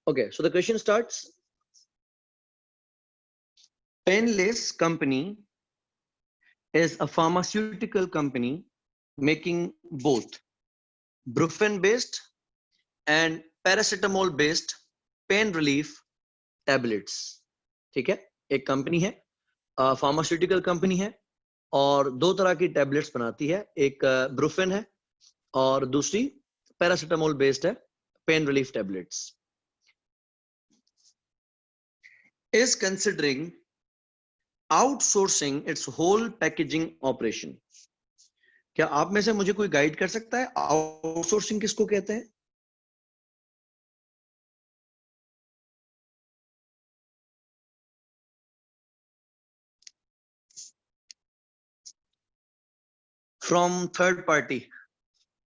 Okay, so the question starts. Painless Company is a pharmaceutical company making both Brufen based and paracetamol based pain relief tablets. ठीक है, एक company है, pharmaceutical company है और दो तरह की टैबलेट्स बनाती है, एक ब्रुफेन है और दूसरी पैरासिटामोल बेस्ड है, pain relief tablets. Is considering outsourcing its whole packaging operation. क्या आप में से मुझे कोई गाइड कर सकता है आउटसोर्सिंग किसको कहते हैं? From third party.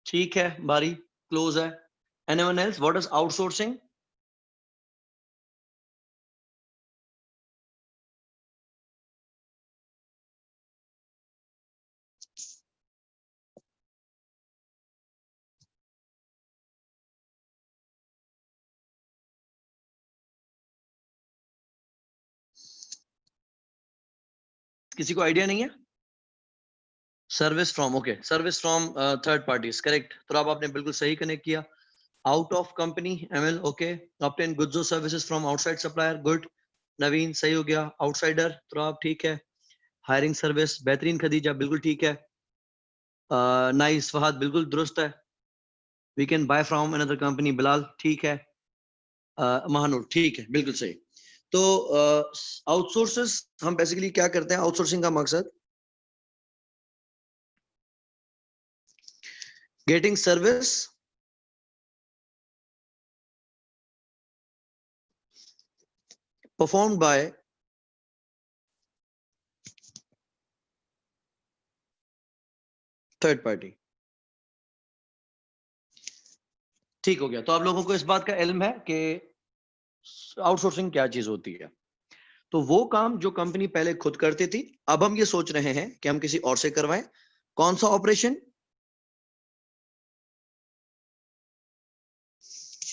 ठीक है, बारी क्लोज है. Anyone else? What is outsourcing? किसी को आइडिया नहीं है? Service from, okay, service from third parties, correct. तो अब आपने बिल्कुल सही कनेक्ट किया. Out of company, ML, okay. Obtain goods और services from outside supplier, good. Naveen सही हो गया. आउटसाइडर, तो आप ठीक है. हायरिंग सर्विस, बेहतरीन. खदीजा बिल्कुल ठीक है. नाइस. फहद बिल्कुल दुरुस्त है. We can buy from another company, Bilal ठीक है. महानूर ठीक है, बिल्कुल सही. तो आउटसोर्सेस हम बेसिकली क्या करते हैं? आउटसोर्सिंग का मकसद getting service performed by third party. ठीक हो गया. तो आप लोगों को इस बात का इल्म है कि आउटसोर्सिंग क्या चीज होती है. तो वो काम जो कंपनी पहले खुद करती थी, अब हम ये सोच रहे हैं कि हम किसी और से करवाएं. कौन सा ऑपरेशन?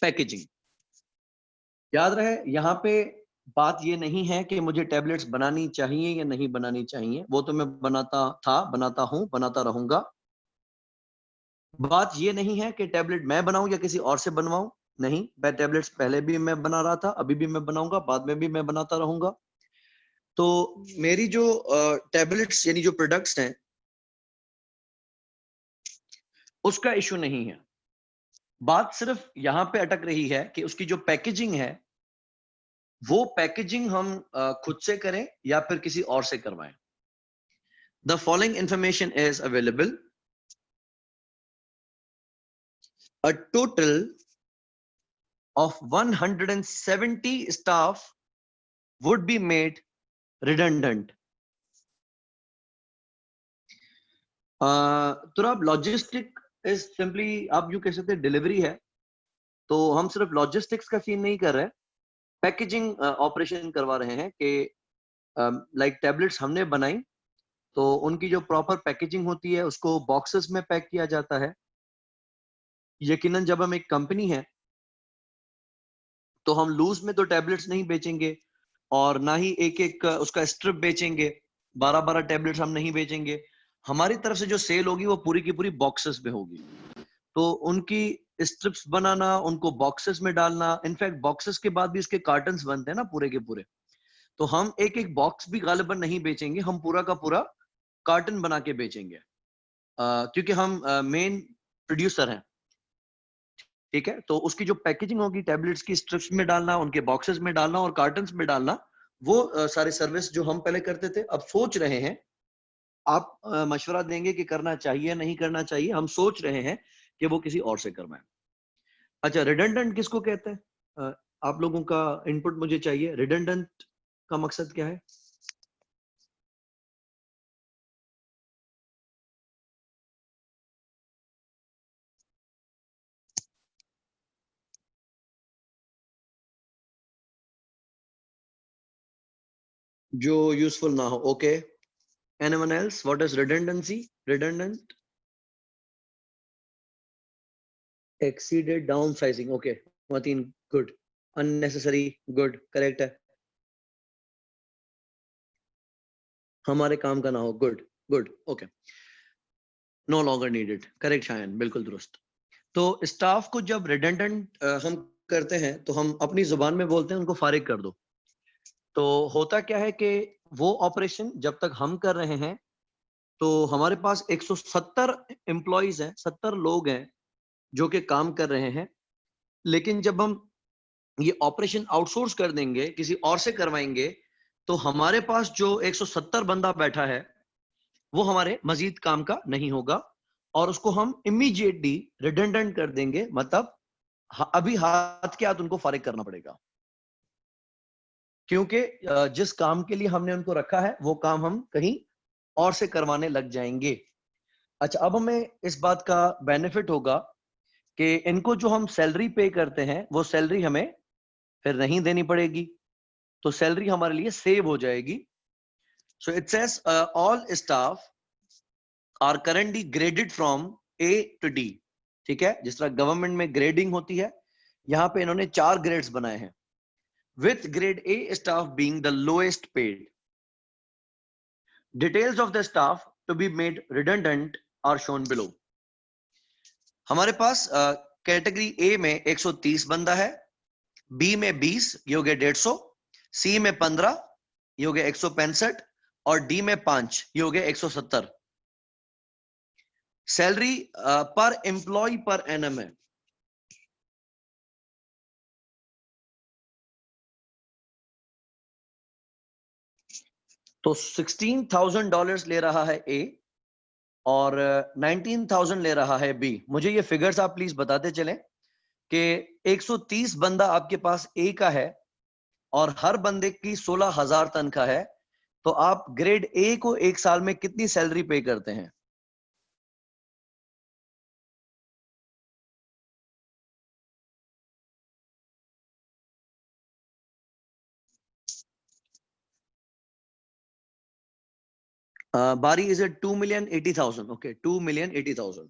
पैकेजिंग. याद रहे, यहां पे बात ये नहीं है कि मुझे टैबलेट्स बनानी चाहिए या नहीं बनानी चाहिए. वो तो मैं बनाता था, बनाता हूं, बनाता रहूंगा. बात ये नहीं है कि टैबलेट मैं बनाऊं या किसी और से बनवाऊं. नहीं, मैं टैबलेट्स पहले भी मैं बना रहा था, अभी भी मैं बनाऊंगा, बाद में भी मैं बनाता रहूंगा. तो मेरी जो टैबलेट्स यानी जो प्रोडक्ट्स हैं उसका इशू नहीं है. बात सिर्फ यहां पे अटक रही है कि उसकी जो पैकेजिंग है वो पैकेजिंग हम खुद से करें या फिर किसी और से करवाएं. The following information is available. A total of 170 staff would be made redundant. तो अब लॉजिस्टिक इज सिंपली, आप यूं कह सकते हैं डिलीवरी है. तो हम सिर्फ लॉजिस्टिक्स का सीन नहीं कर रहे, पैकेजिंग ऑपरेशन करवा रहे हैं कि लाइक टैबलेट्स हमने बनाई तो उनकी जो प्रॉपर पैकेजिंग होती है उसको बॉक्सेस में पैक किया जाता है. यकीनन जब हम एक कंपनी है तो हम लूज में तो टैबलेट्स नहीं बेचेंगे और ना ही एक एक उसका स्ट्रिप बेचेंगे. 12-12 टैबलेट्स हम नहीं बेचेंगे. हमारी तरफ से जो सेल होगी वो पूरी की पूरी बॉक्सेस में होगी. तो उनकी स्ट्रिप्स बनाना, उनको बॉक्सेस में डालना, इनफैक्ट बॉक्सेस के बाद भी इसके कार्टन्स बनते हैं ना पूरे के पूरे. तो हम एक एक बॉक्स भी गालिबन नहीं बेचेंगे, हम पूरा का पूरा कार्टन बना के बेचेंगे. क्योंकि हम मेन प्रोड्यूसर हैं. ठीक है, तो उसकी जो पैकेजिंग होगी टैबलेट्स की, स्ट्रिप्स में डालना, उनके बॉक्सेस में डालना और कार्टन्स में डालना, वो सारे सर्विस जो हम पहले करते थे. अब सोच रहे हैं, आप मशवरा देंगे कि करना चाहिए नहीं करना चाहिए, हम सोच रहे हैं कि वो किसी और से करवाएं. अच्छा, रिडंडेंट किसको कहते हैं? आप लोगों का इनपुट मुझे चाहिए. रिडंडेंट का मकसद क्या है? जो यूजफुल ना हो. Okay, anyone else? What is redundancy? Redundant, exceeded downsizing. Okay, Mateen, good. Unnecessary, good, correct है, हमारे काम का ना हो, good good, okay, no longer needed, correct Shayan, बिल्कुल दुरुस्त। तो स्टाफ को जब रिडंडेंट हम करते हैं तो हम अपनी जुबान में बोलते हैं उनको फारिग कर दो। तो होता क्या है कि वो ऑपरेशन जब तक हम कर रहे हैं तो हमारे पास 170 एम्प्लॉइज हैं, 70 लोग हैं जो कि काम कर रहे हैं। लेकिन जब हम ये ऑपरेशन आउटसोर्स कर देंगे, किसी और से करवाएंगे, तो हमारे पास जो 170 बंदा बैठा है वो हमारे मजीद काम का नहीं होगा और उसको हम इमीडिएटली रिडंडेंट कर देंगे, मतलब अभी हाथ के हाथ उनको फारिग करना पड़ेगा, क्योंकि जिस काम के लिए हमने उनको रखा है वो काम हम कहीं और से करवाने लग जाएंगे। अच्छा, अब हमें इस बात का बेनिफिट होगा कि इनको जो हम सैलरी पे करते हैं वो सैलरी हमें फिर नहीं देनी पड़ेगी, तो सैलरी हमारे लिए सेव हो जाएगी। So it says all staff are currently graded from A to D. ठीक है, जिस तरह गवर्नमेंट में ग्रेडिंग होती है, यहां पे इन्होंने 4 ग्रेड्स बनाए हैं, with grade A staff being the lowest paid. Details of the staff to be made redundant are shown below. हमारे पास कैटेगरी ए में 130 बंदा है, बी में 20 ये हो गया 150, सी में 15 ये हो गया 165 और डी में 5 ये हो गया 170। सैलरी पर एम्प्लॉय पर एनम है। तो $16,000 ले रहा है ए और 19,000 ले रहा है बी। मुझे ये फिगर्स आप प्लीज बताते चलें कि 130 बंदा आपके पास ए का है और हर बंदे की 16,000 तनख्वाह है, तो आप ग्रेड ए को एक साल में कितनी सैलरी पे करते हैं? बारी इज इट 2,80,000? ओके, 2,80,000।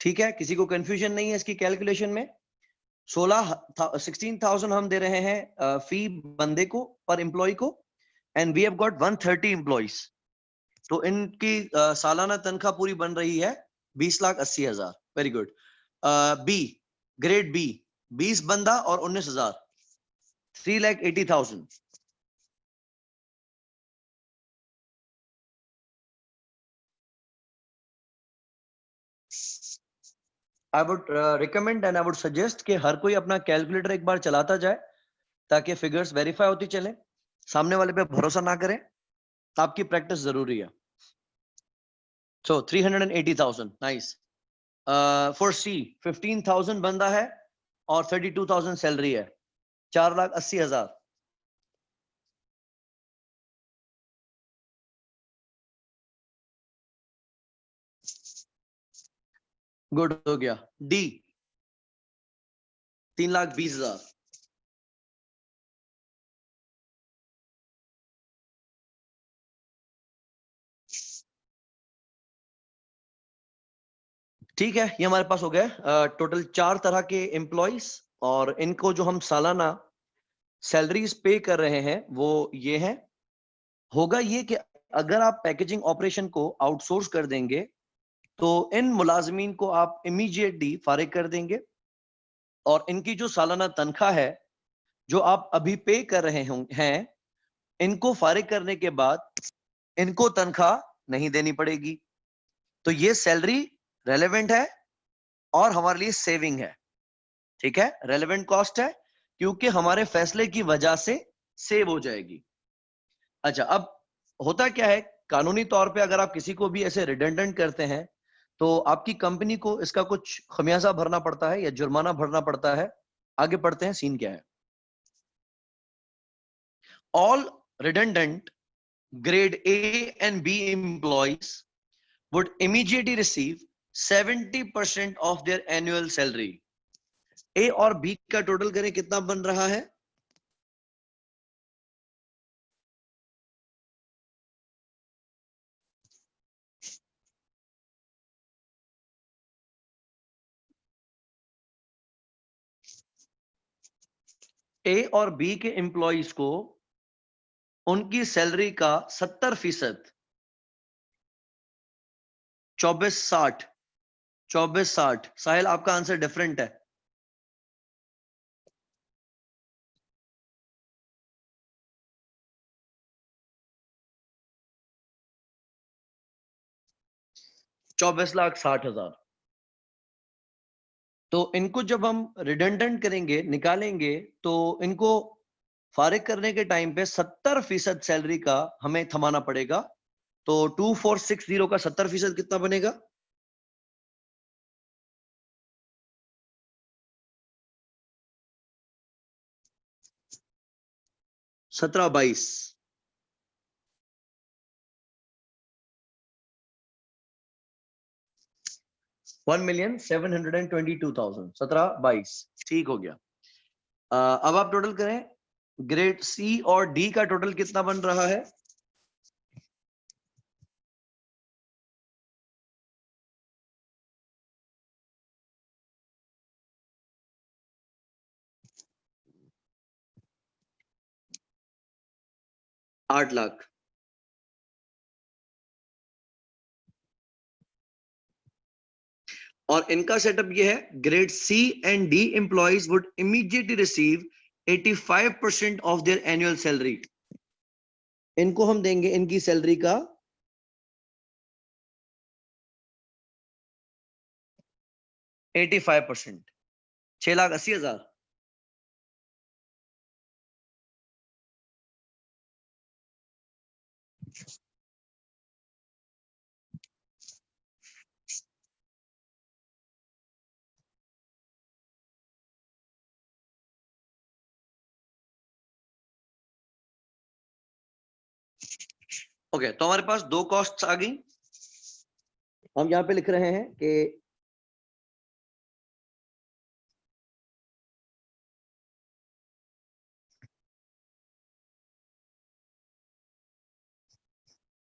ठीक है, किसी को कंफ्यूजन नहीं है इसकी कैलकुलेशन में? 16,000 हम दे रहे हैं फी बंदे को, पर एम्प्लॉय को, and we have got 130 employees. तो इनकी सालाना तनख्वाह पूरी बन रही है 20,80,000। Very good. B, grade B, 20 बंदा और 19,000, 3,80,000। I would recommend and I would suggest कि हर कोई अपना कैलकुलेटर एक बार चलाता जाए ताकि फिगर्स वेरीफाई होती चले। सामने वाले पे भरोसा ना करें, आपकी प्रैक्टिस जरूरी है। सो 380,000, नाइस। फॉर सी 15,000 बंदा है और 32,000 सैलरी है, 4,80,000। गुड हो गया। डी 3,20,000। ठीक है, ये हमारे पास हो गया टोटल 4 तरह के एम्प्लॉइज, और इनको जो हम सालाना सैलरीज पे कर रहे हैं वो ये है। होगा ये कि अगर आप पैकेजिंग ऑपरेशन को आउटसोर्स कर देंगे तो इन मुलाजमीन को आप इमीडिएटली फारिग कर देंगे और इनकी जो सालाना तनख्वाह है जो आप अभी पे कर रहे हैं, इनको फारिग करने के बाद इनको तनख्वाह नहीं देनी पड़ेगी। तो ये सैलरी रेलेवेंट है और हमारे लिए सेविंग है। ठीक है, रेलेवेंट कॉस्ट है क्योंकि हमारे फैसले की वजह से सेव हो जाएगी। अच्छा, अब होता क्या है, कानूनी तौर पे अगर आप किसी को भी ऐसे रिडंडेंट करते हैं तो आपकी कंपनी को इसका कुछ खमियाजा भरना पड़ता है या जुर्माना भरना पड़ता है। आगे पढ़ते हैं, सीन क्या है। All redundant grade A and B employees would immediately receive 70% of their annual salary. A और B का टोटल करें कितना बन रहा है? ए और बी के एम्प्लॉइज को उनकी सैलरी का 70%, 2460, 2460। साहिल आपका आंसर डिफरेंट है। ₹24,60,000। तो इनको जब हम रिडंडेंट करेंगे, निकालेंगे, तो इनको फारिग करने के टाइम पे 70% सैलरी का हमें थमाना पड़ेगा। तो 2460 का 70% कितना बनेगा? 1722। 1,722,000, 1722। ठीक हो गया। अब आप टोटल करें, ग्रेड सी और डी का टोटल कितना बन रहा है? ₹8,00,000। और इनका सेटअप ये है, grade C and D employees would immediately receive 85% of their annual salary. इनको हम देंगे इनकी सैलरी का 85%, 6,80,000। ओके, तो हमारे पास दो कॉस्ट्स आ गई। हम यहां पे लिख रहे हैं कि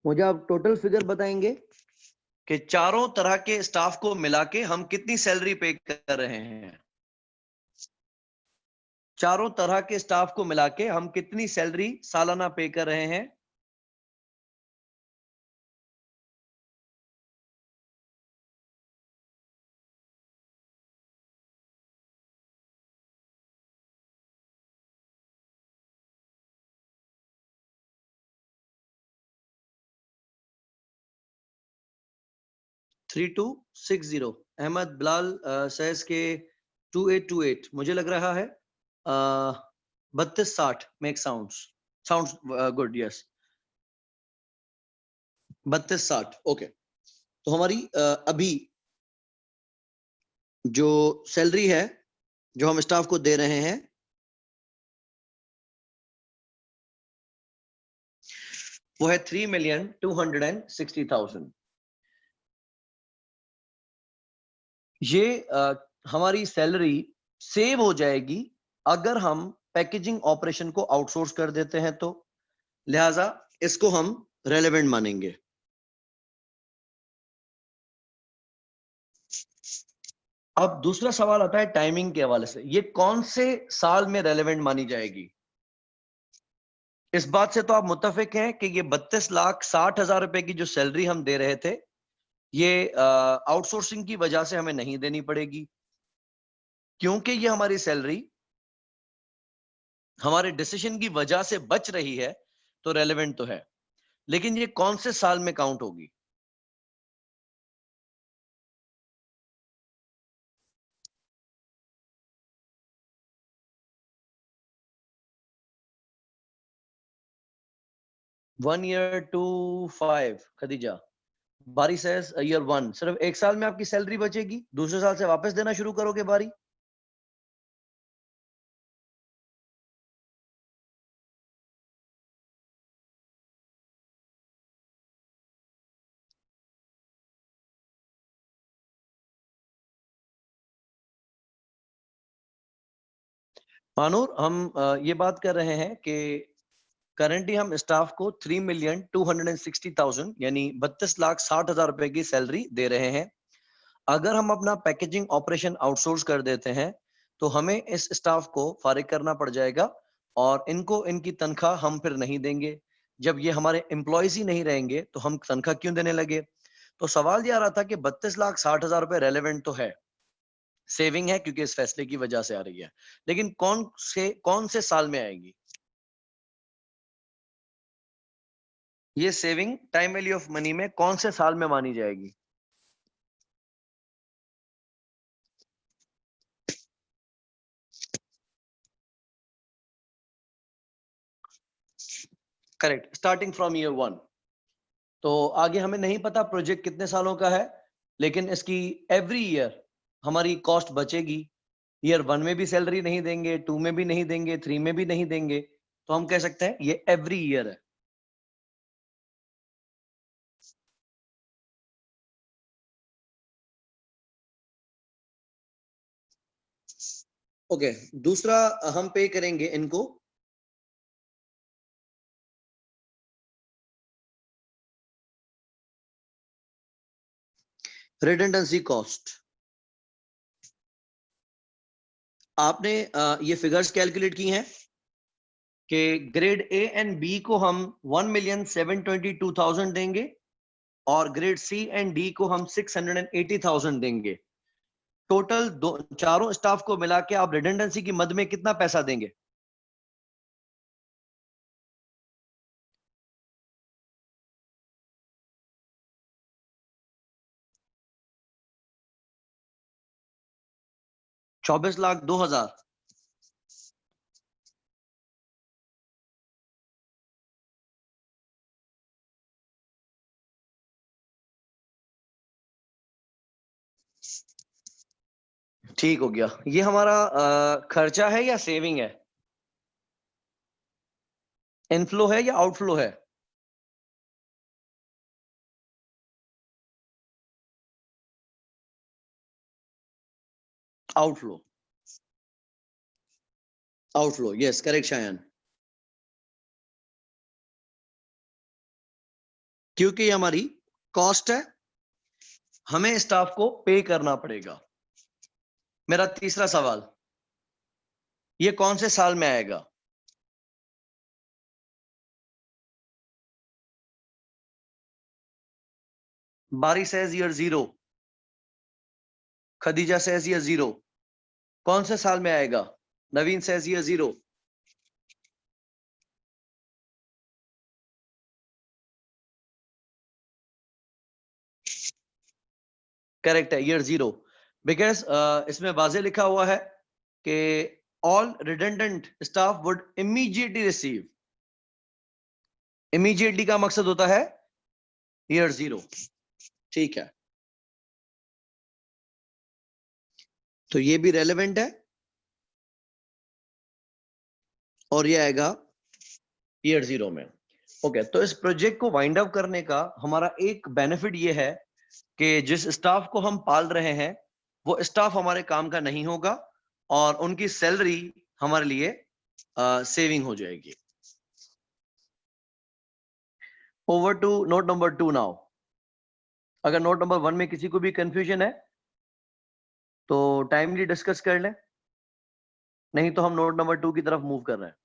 मुझे आप टोटल फिगर बताएंगे कि चारों तरह के स्टाफ को मिला के हम कितनी सैलरी पे कर रहे हैं। चारों तरह के स्टाफ को मिला के हम कितनी सैलरी सालाना पे कर रहे हैं? $3260। अहमद बिलाल सेज के 2828। मुझे लग रहा है 3260 make sounds good. Yes, 3260। Okay, तो हमारी अभी जो सैलरी है जो हम स्टाफ को दे रहे हैं वो है 3,260,000। ये हमारी सैलरी सेव हो जाएगी अगर हम पैकेजिंग ऑपरेशन को आउटसोर्स कर देते हैं तो, लिहाजा इसको हम रेलेवेंट मानेंगे। अब दूसरा सवाल आता है टाइमिंग के हवाले से, ये कौन से साल में रेलेवेंट मानी जाएगी? इस बात से तो आप मुत्तफिक हैं कि ये 32,60,000 रुपए की जो सैलरी हम दे रहे थे, ये आउटसोर्सिंग की वजह से हमें नहीं देनी पड़ेगी, क्योंकि ये हमारी सैलरी हमारे डिसीजन की वजह से बच रही है, तो रेलेवेंट तो है। लेकिन ये कौन से साल में काउंट होगी? One year to 5। खदीजा बारी सेज ईयर 1। सिर्फ एक साल में आपकी सैलरी बचेगी, दूसरे साल से वापस देना शुरू करोगे बारी। मानूर, हम ये बात कर रहे हैं कि करेंटली हम स्टाफ को 3,260,000 यानी 32,60,000 रुपए की सैलरी दे रहे हैं। अगर हम अपना पैकेजिंग ऑपरेशन आउटसोर्स कर देते हैं तो हमें इस स्टाफ को फारिग करना पड़ जाएगा और इनको इनकी तनख्वाह हम फिर नहीं देंगे। जब ये हमारे एम्प्लॉयज ही नहीं रहेंगे तो हम तनख्वाह क्यों देने लगे? तो सवाल ये आ रहा था कि 32,60,000 रुपए रेलेवेंट तो है, सेविंग है क्योंकि इस फैसले की वजह से आ रही है, लेकिन कौन से साल में आएगी ये saving? Time value of money में कौन से साल में मानी जाएगी? Correct, starting from year 1। तो आगे हमें नहीं पता प्रोजेक्ट कितने सालों का है, लेकिन इसकी एवरी ईयर हमारी कॉस्ट बचेगी। ईयर 1 में भी सैलरी नहीं देंगे, 2 में भी नहीं देंगे, 3 में भी नहीं देंगे, तो हम कह सकते हैं ये एवरी ईयर है। ओके, दूसरा हम पे करेंगे इनको रिडंडेंसी कॉस्ट। आपने ये फिगर्स कैलकुलेट की हैं कि ग्रेड ए एंड बी को हम 1,722,000 देंगे और ग्रेड सी एंड डी को हम 680,000 देंगे। टोटल दो चारों स्टाफ को मिला के आप रिडंडेंसी की मद में कितना पैसा देंगे? ₹24,02,000। ठीक हो गया। ये हमारा खर्चा है या सेविंग है? इनफ्लो है या आउटफ्लो है? Outflow. Outflow, yes correct Shayan. क्योंकि ये हमारी कॉस्ट है, हमें स्टाफ को पे करना पड़ेगा। मेरा तीसरा सवाल, ये कौन से साल में आएगा? बारी says year 0, Khadija says year 0। कौन से साल में आएगा? नवीन सेज ईयर 0। करेक्ट है, ईयर 0। बिकॉज इसमें वाजे लिखा हुआ है कि all redundant staff would immediately receive. Immediately का मकसद होता है ईयर 0। ठीक है, तो ये भी रेलेवेंट है और ये आएगा ईयर 0 में। ओके, तो इस प्रोजेक्ट को वाइंड अप करने का हमारा एक बेनिफिट ये है कि जिस स्टाफ को हम पाल रहे हैं वो स्टाफ हमारे काम का नहीं होगा और उनकी सैलरी हमारे लिए सेविंग हो जाएगी। Over to note number 2 now. अगर नोट नंबर 1 में किसी को भी कंफ्यूजन है तो टाइमली डिस्कस कर लें, नहीं तो हम नोट नंबर 2 की तरफ मूव कर रहे हैं।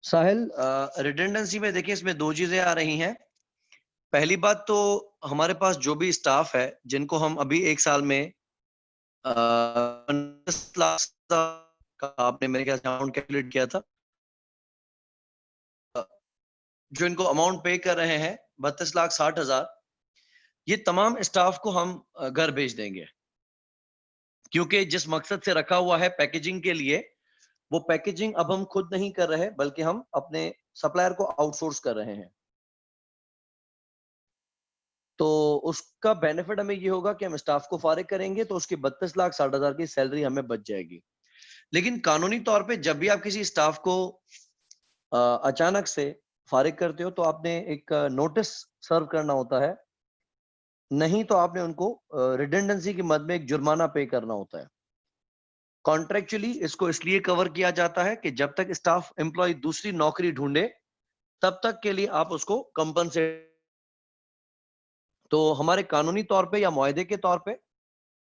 साहिल, रिडंडेंसी में देखिए इसमें दो चीजें आ रही हैं। पहली बात तो हमारे पास जो भी स्टाफ है जिनको हम अभी एक साल में 50 लाख का आपने मेरे ख्याल से अमाउंट कैलकुलेट किया था, जो इनको अमाउंट पे कर रहे हैं 32,60,000, ये तमाम स्टाफ को हम घर भेज देंगे। क्योंकि जिस मकसद से रखा हुआ है पैकेजिंग के लिए, वो पैकेजिंग अब हम खुद नहीं कर रहे बल्कि हम अपने सप्लायर को आउटसोर्स कर रहे हैं। तो उसका बेनिफिट हमें ये होगा कि हम स्टाफ को फारिग करेंगे तो उसकी 32,60,000 की सैलरी हमें बच जाएगी। लेकिन कानूनी तौर पे जब भी आप किसी स्टाफ को अचानक से फारिग करते हो तो आपने एक नोटिस सर्व करना होता है, नहीं तो आपने उनको रिडंडेंसी की मद में एक जुर्माना पे करना होता है। कॉन्ट्रेक्चुअली इसको इसलिए कवर किया जाता है कि जब तक स्टाफ एम्प्लॉय दूसरी नौकरी ढूंढे तब तक के लिए आप उसको कंपनसेट। तो हमारे कानूनी तौर पे या मुआहदे के तौर पे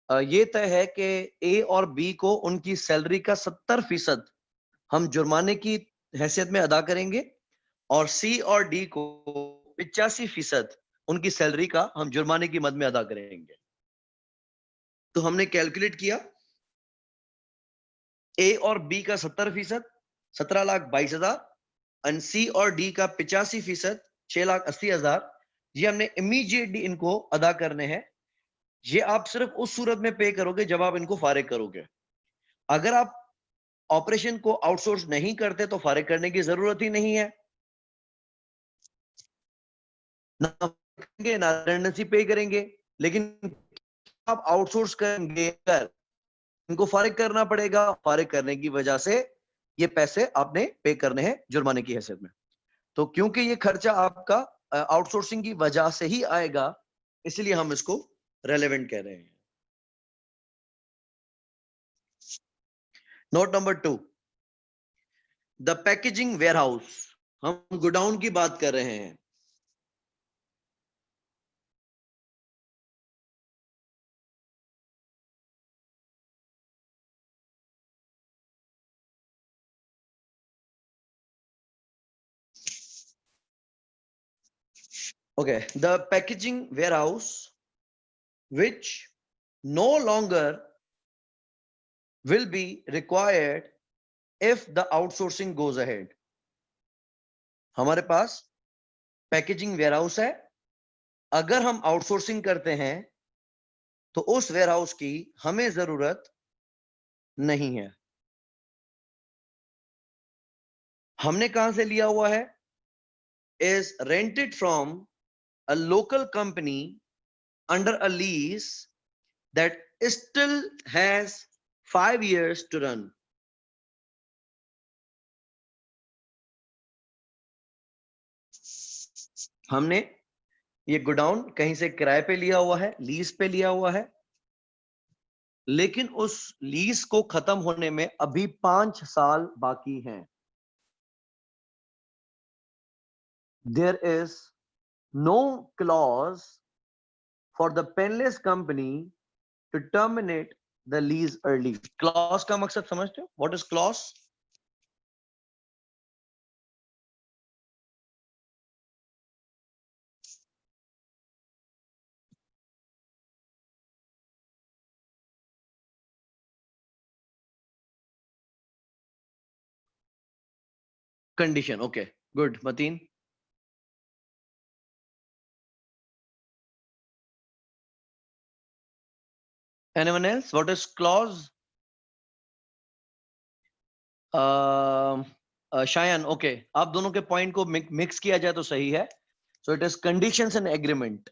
ये तय है कि ए और बी को उनकी सैलरी का 70% हम जुर्माने की हैसियत में अदा करेंगे और सी और डी को 85% उनकी सैलरी का हम जुर्माने की मद में अदा करेंगे। तो हमने कैलकुलेट किया ए और बी का 70%, 17,22,000 एंड सी और डी का 85%, 6,80,000। ये हमने इमीडिएटली इनको अदा करने हैं। ये आप सिर्फ उस सूरत में पे करोगे जब आप इनको फारिग करोगे। अगर आप ऑपरेशन को आउटसोर्स नहीं करते तो फारिग करने की जरूरत ही नहीं है, ना करेंगे ना रेंडेंसी पे करेंगे। लेकिन आप आउटसोर्स करेंगे अगर, इनको फारिग करना पड़ेगा। फारिग करने की वजह से ये पैसे आपने पे करने हैं जुर्माने की हैसियत में। तो क्योंकि ये खर्चा आपका आउटसोर्सिंग की वजह से ही आएगा, इसलिए हम इसको रेलेवेंट कह रहे हैं। Note number 2, the packaging warehouse. हम गोडाउन की बात कर रहे हैं। Okay, the packaging warehouse, which no longer will be required if the outsourcing goes ahead. हमारे पास पैकेजिंग वेयरहाउस है। अगर हम आउटसोर्सिंग करते हैं तो उस वेयरहाउस की हमें जरूरत नहीं है। हमने कहां से लिया हुआ है? Is rented from a local company under a lease that still has 5 years to run. हमने ये गोडाउन कहीं से किराए पे लिया हुआ है, लीज पे लिया हुआ है, लेकिन उस लीज को खत्म होने में अभी 5 साल बाकी हैं। There is no clause for the penless company to terminate the lease early. Clause का मकसद समझते हो? What is clause? Condition. Okay, good. Mateen. Anyone else? What is clause? Shayan, okay. आप दोनों के पॉइंट को मिक्स किया जाए तो सही है। So it is conditions and agreement.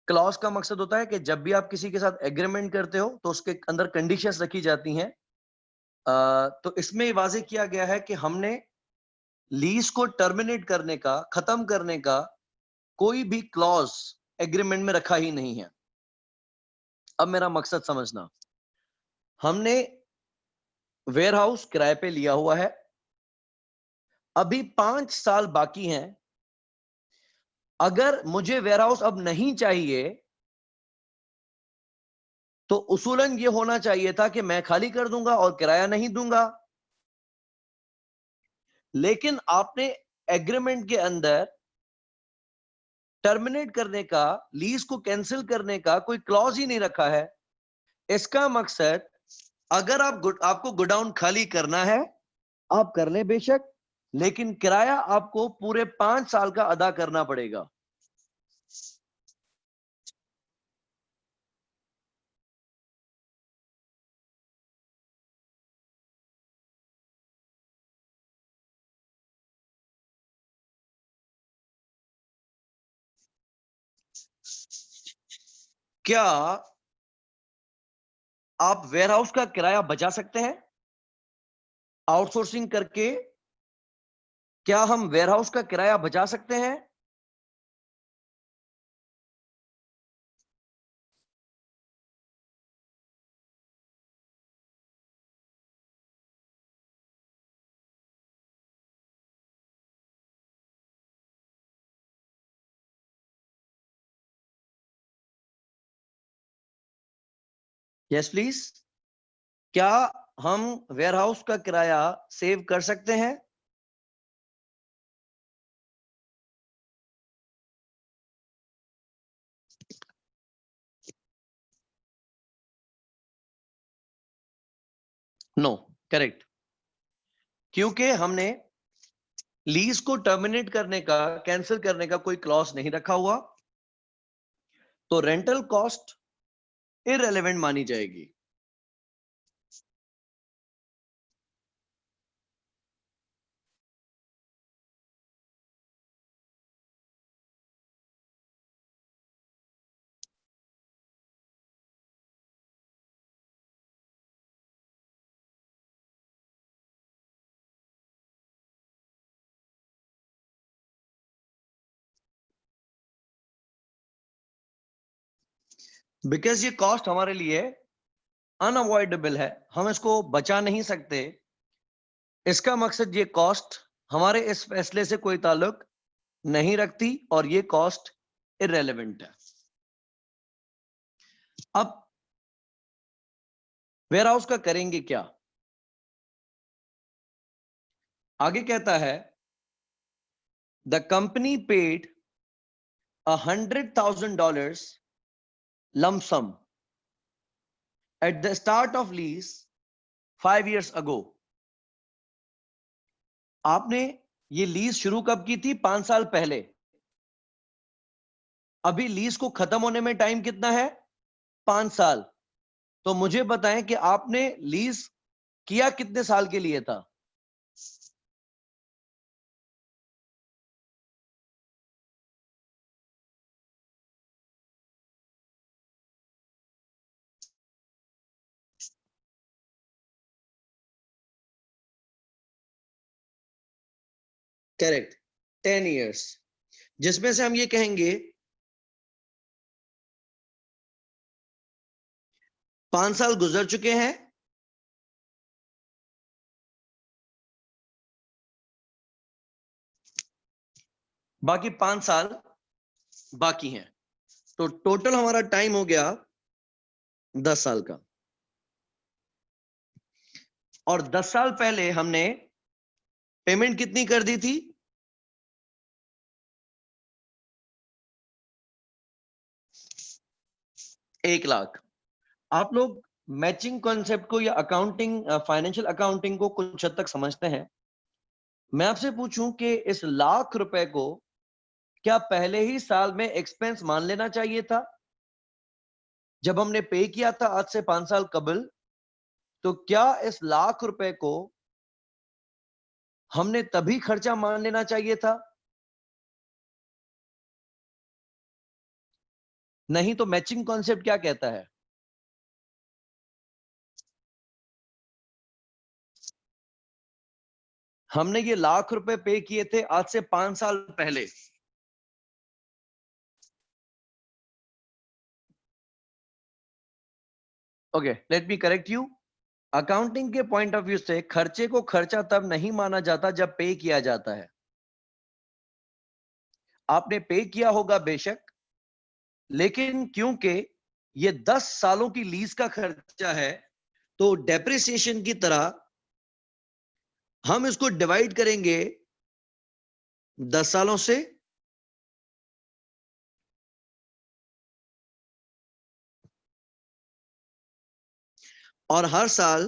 Clause का मकसद होता है कि जब भी आप किसी के साथ एग्रीमेंट करते हो तो उसके अंदर कंडीशंस रखी जाती हैं। तो इसमें वाज़ेह किया गया है कि हमने लीज को टर्मिनेट करने का, खत्म करने का कोई भी क्लॉज एग्रीमेंट में रखा ही नहीं है। अब मेरा मकसद समझना, हमने वेयरहाउस किराए पे लिया हुआ है, अभी 5 साल बाकी हैं। अगर मुझे वेयरहाउस अब नहीं चाहिए तो उसूलन ये होना चाहिए था कि मैं खाली कर दूंगा और किराया नहीं दूंगा। लेकिन आपने एग्रीमेंट के अंदर टर्मिनेट करने का, लीज को कैंसिल करने का कोई क्लॉज ही नहीं रखा है। इसका मकसद, अगर आपको गोडाउन खाली करना है आप कर लें बेशक, लेकिन किराया आपको पूरे 5 साल का अदा करना पड़ेगा। क्या आप वेयरहाउस का किराया बचा सकते हैं आउटसोर्सिंग करके? क्या हम वेयरहाउस का किराया बचा सकते हैं? Yes please. क्या हम वेयरहाउस का किराया सेव कर सकते हैं? No, correct. क्योंकि हमने लीज को टर्मिनेट करने का, कैंसिल करने का कोई क्लॉज नहीं रखा हुआ, तो रेंटल कॉस्ट इररिलेवेंट मानी जाएगी। बिकॉज ये कॉस्ट हमारे लिए अनअवॉइडेबल है, हम इसको बचा नहीं सकते। इसका मकसद, ये कॉस्ट हमारे इस फैसले से कोई ताल्लुक नहीं रखती और ये कॉस्ट इररिलेवेंट है। अब वेयरहाउस का करेंगे क्या? आगे कहता है, the company paid $100,000 lump sum at the start of lease 5 years ago. आपने ये लीज शुरू कब की थी? 5 साल पहले। अभी लीज को खत्म होने में टाइम कितना है? 5 साल। तो मुझे बताएं कि आपने लीज किया कितने साल के लिए था? करेक्ट, 10 years, जिसमें से हम ये कहेंगे 5 साल गुजर चुके हैं, बाकी 5 साल बाकी हैं। तो टोटल हमारा टाइम हो गया 10 साल का। और 10 साल पहले हमने पेमेंट कितनी कर दी थी? 1 लाख। आप लोग मैचिंग कॉन्सेप्ट को या अकाउंटिंग, फाइनेंशियल अकाउंटिंग को कुछ हद तक समझते हैं। मैं आपसे पूछूं कि इस लाख रुपए को क्या पहले ही साल में एक्सपेंस मान लेना चाहिए था? जब हमने पे किया था आज से 5 साल कबल, तो क्या इस लाख रुपए को हमने तभी खर्चा मान लेना चाहिए था? नहीं तो मैचिंग कॉन्सेप्ट क्या कहता है? हमने ये लाख रुपए पे किए थे आज से 5 साल पहले। Okay, let me correct you. Accounting के पॉइंट ऑफ व्यू से खर्चे को खर्चा तब नहीं माना जाता जब पे किया जाता है। आपने पे किया होगा बेशक, लेकिन क्योंकि ये 10 सालों की लीज का खर्चा है, तो डेप्रिसिएशन की तरह हम इसको डिवाइड करेंगे 10 सालों से, और हर साल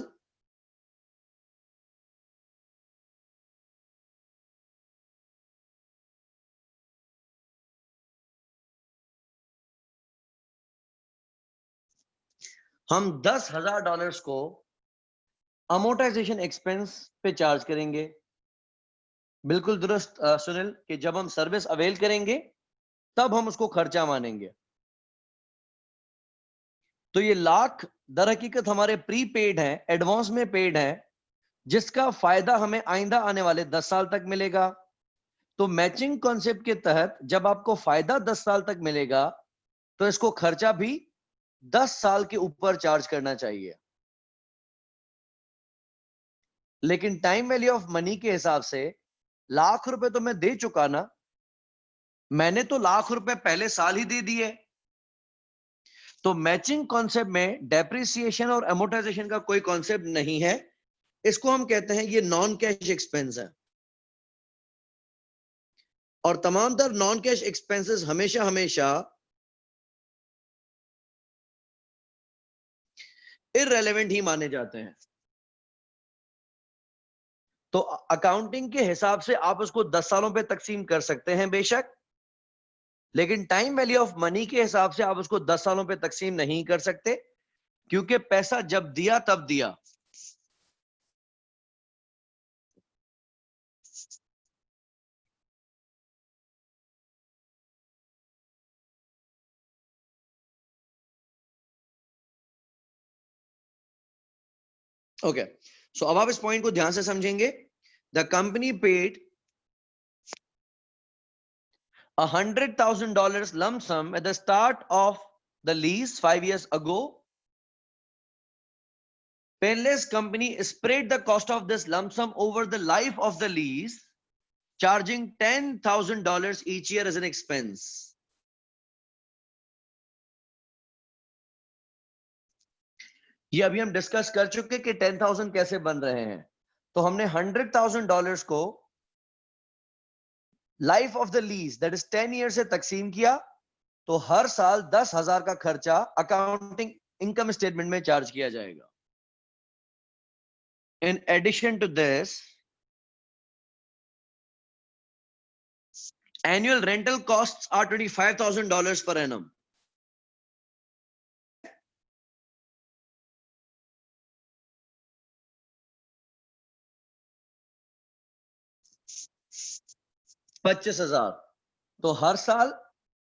हम $10,000 को अमोर्टाइजेशन एक्सपेंस पे चार्ज करेंगे। बिल्कुल दुरुस्त सुनील, कि जब हम सर्विस अवेल करेंगे तब हम उसको खर्चा मानेंगे। तो ये लाख दर हकीकत हमारे प्री पेड है, एडवांस में पेड है, जिसका फायदा हमें आइंदा आने वाले 10 साल तक मिलेगा। तो मैचिंग कॉन्सेप्ट के तहत जब आपको फायदा 10 साल तक मिलेगा, तो इसको खर्चा भी 10 साल के ऊपर चार्ज करना चाहिए। लेकिन टाइम वैल्यू ऑफ मनी के हिसाब से लाख रुपए तो मैं दे चुका ना, मैंने तो लाख रुपए पहले साल ही दे दिए। तो मैचिंग कॉन्सेप्ट में डेप्रिसिएशन और एमोर्टाइजेशन का कोई कॉन्सेप्ट नहीं है, इसको हम कहते हैं ये नॉन कैश एक्सपेंस है। और तमाम तर नॉन कैश एक्सपेंसेस हमेशा हमेशा इररेलेवेंट ही माने जाते हैं। तो अकाउंटिंग के हिसाब से आप उसको 10 सालों पे तकसीम कर सकते हैं बेशक, लेकिन टाइम वैल्यू ऑफ मनी के हिसाब से आप उसको 10 सालों पे तकसीम नहीं कर सकते, क्योंकि पैसा जब दिया तब दिया। ओके, सो अब आप इस पॉइंट को ध्यान से समझेंगे। The company paid $100,000 lump sum at the start of the lease 5 years ago. Painless company spread the cost of this lump sum over the life of the lease, charging $10,000 each year as an expense. ये अभी हम discuss कर चुके कि 10,000 कैसे बन रहे हैं। तो हमने $100,000 को life of the lease that is 10 year से तकसीम किया, तो हर साल 10,000 का खर्चा अकाउंटिंग इनकम स्टेटमेंट में चार्ज किया जाएगा। In addition to this, annual rental costs are $25,000 per annum. $25,000। तो हर साल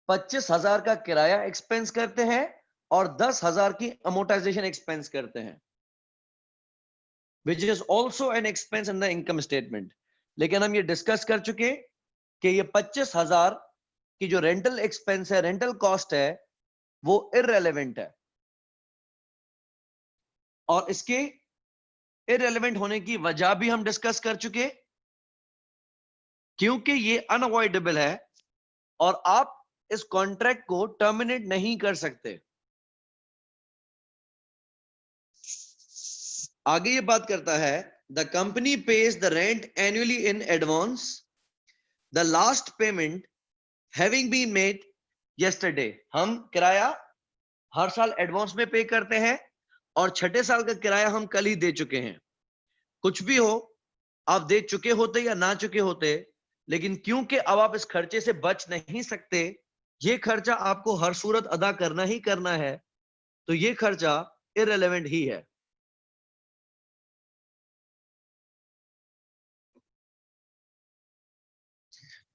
25,000 का किराया एक्सपेंस करते हैं और 10,000 की अमोर्टाइजेशन एक्सपेंस करते हैं, which is also an expense in the income statement. लेकिन हम ये डिस्कस कर चुके कि ये 25,000 की जो रेंटल एक्सपेंस है, रेंटल कॉस्ट है, वो इररेलेवेंट है। और इसके इररेलेवेंट होने की वजह भी हम डिस्कस कर चुके, क्योंकि ये अनअवॉइडेबल है और आप इस कॉन्ट्रैक्ट को टर्मिनेट नहीं कर सकते। आगे ये बात करता है, the company pays the rent annually in advance, the last payment having been made yesterday. हम किराया हर साल एडवांस में पे करते हैं और छठे साल का किराया हम कल ही दे चुके हैं। कुछ भी हो, आप दे चुके होते या ना चुके होते, लेकिन क्योंकि अब आप इस खर्चे से बच नहीं सकते, ये खर्चा आपको हर सूरत अदा करना ही करना है, तो ये खर्चा इररिलेवेंट ही है।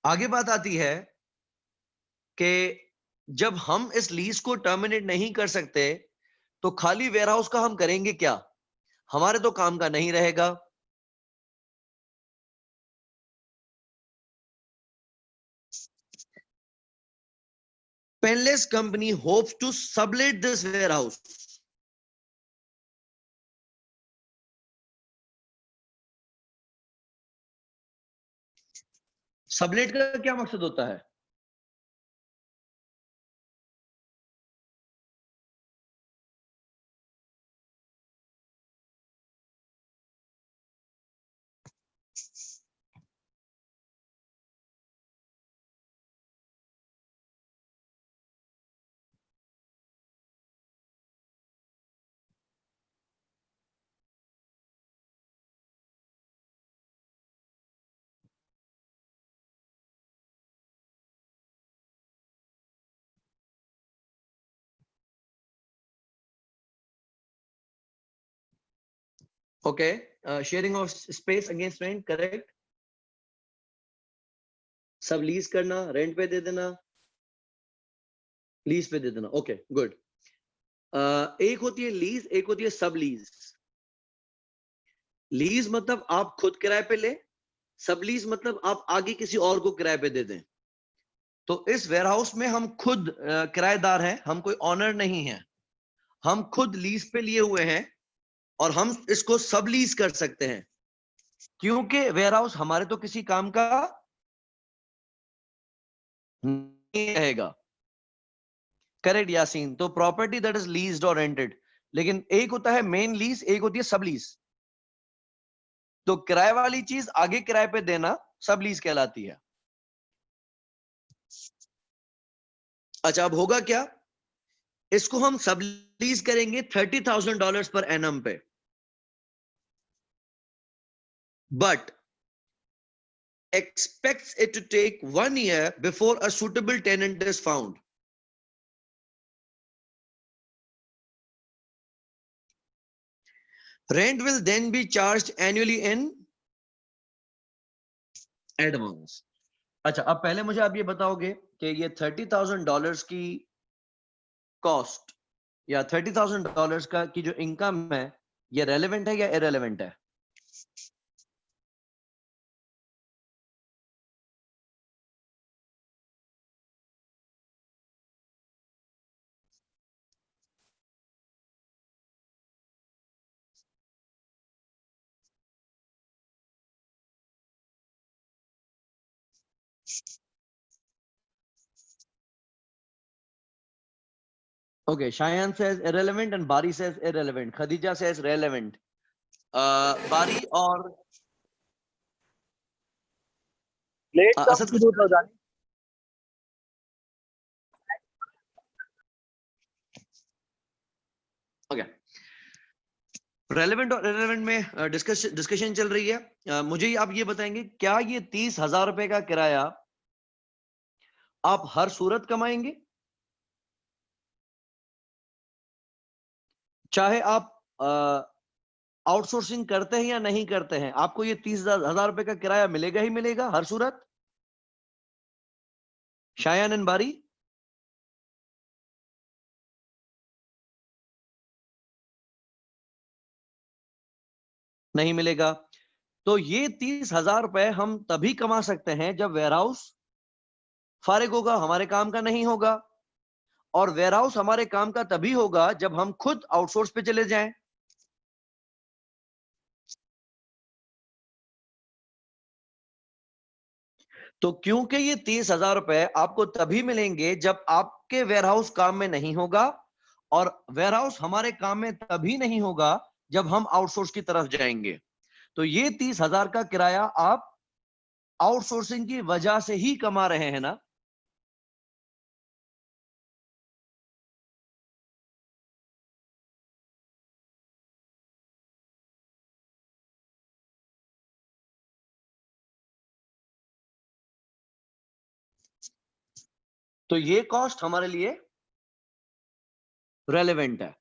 आगे बात आती है कि जब हम इस लीज को टर्मिनेट नहीं कर सकते, तो खाली वेयरहाउस का हम करेंगे क्या? हमारे तो काम का नहीं रहेगा। Painless company hopes to sublet this warehouse. Sublet का क्या मकसद होता है? Okay, sharing of space against rent, correct. सब लीज करना, रेंट पे दे देना, लीज पे दे देना। Okay, good. एक होती है लीज, एक होती है सब लीज। लीज मतलब आप खुद किराए पे ले, सब लीज मतलब आप आगे किसी और को किराए पे दे दें। तो इस वेयरहाउस में हम खुद किराएदार हैं, हम कोई ऑनर नहीं है, हम खुद लीज पे लिए हुए हैं और हम इसको सब लीज कर सकते हैं, क्योंकि वेयरहाउस हमारे तो किसी काम का नहीं रहेगा। करेक्ट यासीन। तो प्रॉपर्टी दैट इज लीज्ड और रेंटेड, लेकिन एक होता है मेन लीज, एक होती है सब लीज। तो किराए वाली चीज आगे किराए पे देना सब लीज कहलाती है। अच्छा, अब होगा क्या, इसको हम सब लीज करेंगे $30,000 पर एनम पे, but expects it to take 1 year before a suitable tenant is found. Rent will then be charged annually in advance. अच्छा, अब पहले मुझे आप ये बताओगे कि ये $30,000 की कॉस्ट या $30,000 का की जो इनकम है, ये रेलेवेंट है या इरेलेवेंट है? Okay, Shayan says irrelevant and Bari says irrelevant. Khadija says relevant. Bari और लेट कम असद शुरू हो जानी। ओके, रेलेवेंट और इरेलेवेंट में डिस्कशन चल रही है। मुझे आप ये बताएंगे, क्या ये 30,000 रुपए का किराया आप हर सूरत कमाएंगे? चाहे आप आउटसोर्सिंग करते हैं या नहीं करते हैं, आपको ये 30,000 रुपए का किराया मिलेगा ही मिलेगा हर सूरत? शायान एंड बारी? नहीं मिलेगा। तो ये 30,000 रुपए हम तभी कमा सकते हैं जब वेयरहाउस फारिग होगा, हमारे काम का नहीं होगा। और वेयरहाउस हमारे काम का तभी होगा जब हम खुद आउटसोर्स पे चले जाएं। तो क्योंकि ये 30,000 रुपए आपको तभी मिलेंगे जब आपके वेयरहाउस काम में नहीं होगा, और वेयरहाउस हमारे काम में तभी नहीं होगा जब हम आउटसोर्स की तरफ जाएंगे। तो ये 30,000 का किराया आप आउटसोर्सिंग की वजह से ही कमा रहे हैं ना? तो ये कॉस्ट हमारे लिए रेलेवेंट है।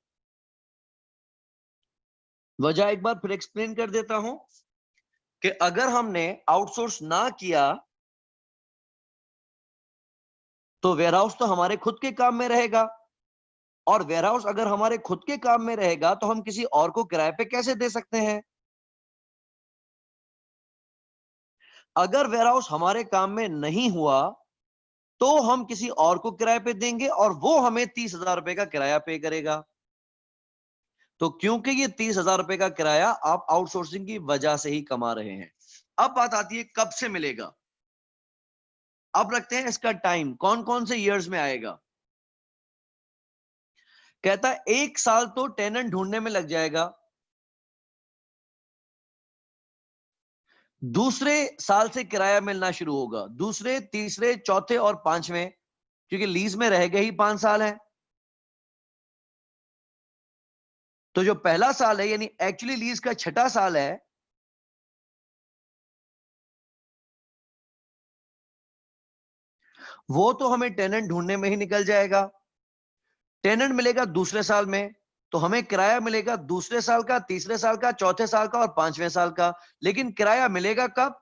वजह एक बार फिर एक्सप्लेन कर देता हूं कि अगर हमने आउटसोर्स ना किया तो वेयरहाउस तो हमारे खुद के काम में रहेगा, और वेयरहाउस अगर हमारे खुद के काम में रहेगा तो हम किसी और को किराए पे कैसे दे सकते हैं? अगर वेयरहाउस हमारे काम में नहीं हुआ तो हम किसी और को किराए पे देंगे और वो हमें 30,000 रुपए का किराया पे करेगा। तो क्योंकि ये 30,000 रुपए का किराया आप आउटसोर्सिंग की वजह से ही कमा रहे हैं। अब बात आती है कब से मिलेगा। अब रखते हैं इसका टाइम, कौन कौन से ईयर्स में आएगा। कहता है 1 साल तो टेनेंट ढूंढने में लग जाएगा, दूसरे साल से किराया मिलना शुरू होगा, दूसरे, तीसरे, चौथे और पांचवें, क्योंकि लीज में रह गए ही 5 साल है। तो जो पहला साल है यानी एक्चुअली लीज का छठा साल है, वो तो हमें टेनेंट ढूंढने में ही निकल जाएगा। टेनेंट मिलेगा दूसरे साल में, तो हमें किराया मिलेगा दूसरे साल का, तीसरे साल का, चौथे साल का और पांचवें साल का। लेकिन किराया मिलेगा कब?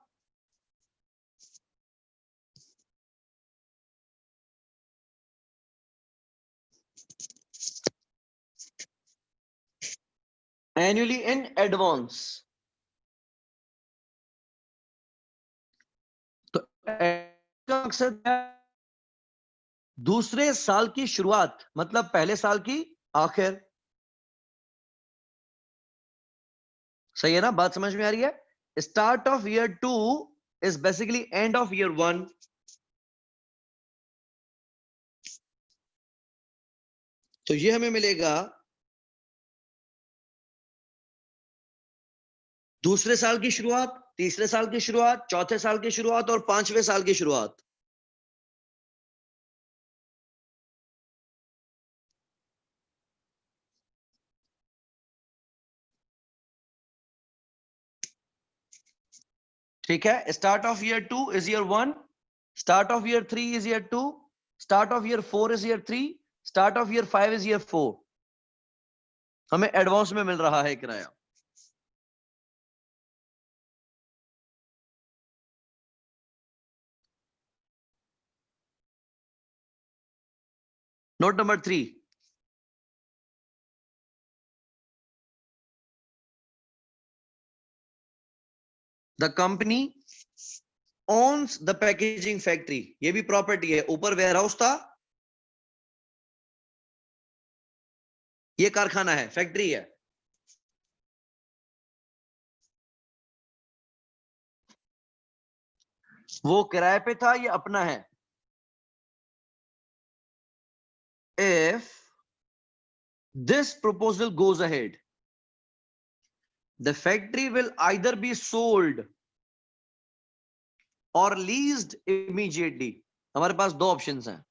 Annually in advance. तो का मकसद है दूसरे साल की शुरुआत, मतलब पहले साल की आखिर। सही है ना? बात समझ में आ रही है? Start of year 2 is basically end of year 1। तो ये हमें मिलेगा दूसरे साल की शुरुआत, तीसरे साल की शुरुआत, चौथे साल की शुरुआत और पांचवें साल की शुरुआत। ठीक है, start of year 2 is year 1, start of year 3 is year 2, start of year 4 is year 3, start of year 5 is year 4। हमें एडवांस में मिल रहा है किराया। Note number 3, the company owns the packaging factory. ये भी प्रॉपर्टी है, ऊपर वेयर हाउस था, ये कारखाना है, फैक्ट्री है। वो किराए पे था, ये अपना है। If this proposal goes ahead, the factory will either be sold or leased immediately। हमारे पास दो ऑप्शंस हैं,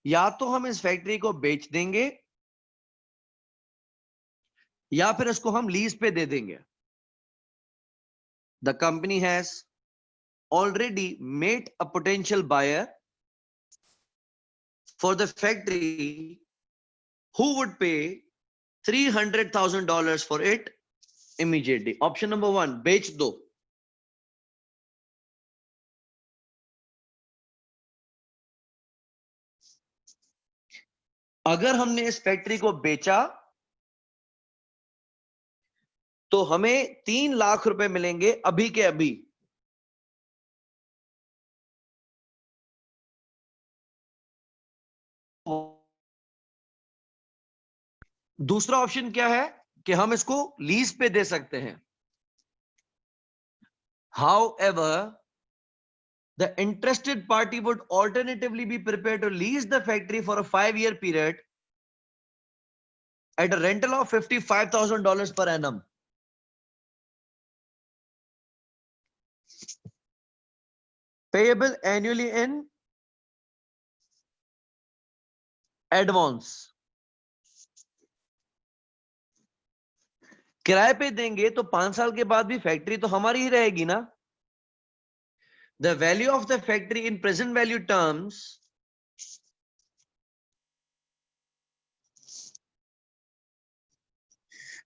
या तो हम इस फैक्ट्री को बेच देंगे या फिर इसको हम लीज पे दे देंगे। The company has already made a potential buyer for the factory who would pay $300,000 for it immediately। Option number 1, बेच दो। अगर हमने इस फैक्ट्री को बेचा तो हमें 3 लाख रुपए मिलेंगे अभी के अभी। दूसरा ऑप्शन क्या है कि हम इसको लीज पे दे सकते हैं। However, the interested party would alternatively be prepared to lease the factory for a 5-year period at a rental of $55,000 per annum। Payable annually in advance। किराए पे देंगे तो 5 साल के बाद भी फैक्ट्री तो हमारी ही रहेगी ना। The value of the factory in present value terms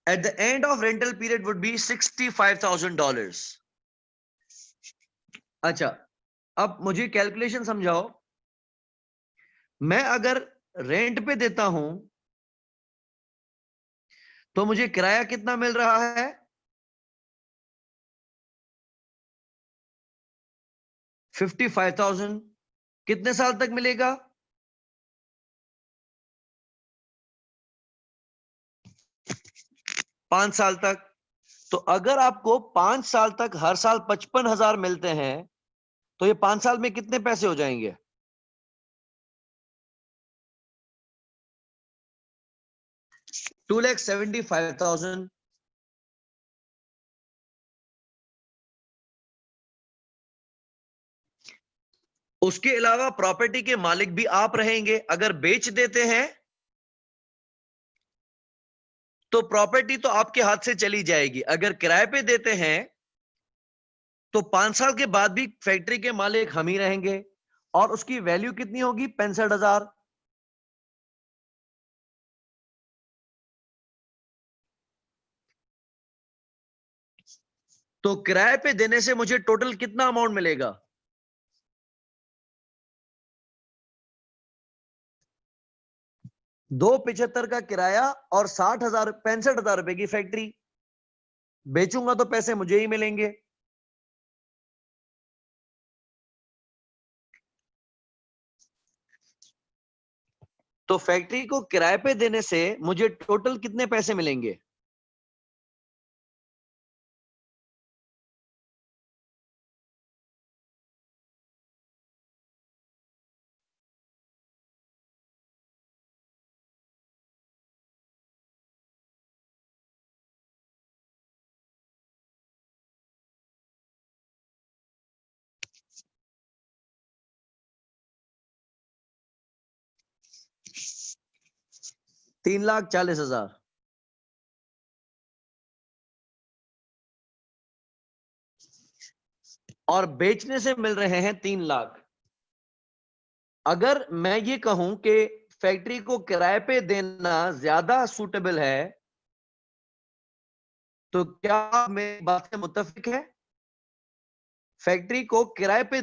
at the end of rental period would be $65,000। अच्छा, अब मुझे कैलकुलेशन समझाओ। मैं अगर रेंट पे देता हूं तो मुझे किराया कितना मिल रहा है? 55,000। कितने साल तक मिलेगा? 5 साल तक। तो अगर आपको 5 साल तक हर साल 55,000 मिलते हैं तो ये 5 साल में कितने पैसे हो जाएंगे? 2,75,000। उसके अलावा प्रॉपर्टी के मालिक भी आप रहेंगे। अगर बेच देते हैं तो प्रॉपर्टी तो आपके हाथ से चली जाएगी। अगर किराए पे देते हैं तो 5 साल के बाद भी फैक्ट्री के मालिक हम ही रहेंगे और उसकी वैल्यू कितनी होगी? 65,000। तो किराए पे देने से मुझे टोटल कितना अमाउंट मिलेगा? 275 का किराया और 60,000 65,000 रुपए की फैक्ट्री। बेचूंगा तो पैसे मुझे ही मिलेंगे। तो फैक्ट्री को किराए पे देने से मुझे टोटल कितने पैसे मिलेंगे? 3,40,000 और बेचने से मिल रहे हैं 3 लाख। अगर मैं ये कहूं कि फैक्ट्री को किराए पे देना ज्यादा सूटेबल है, तो क्या आप मेरी बात से मुत्तफिक है? फैक्ट्री को किराए पे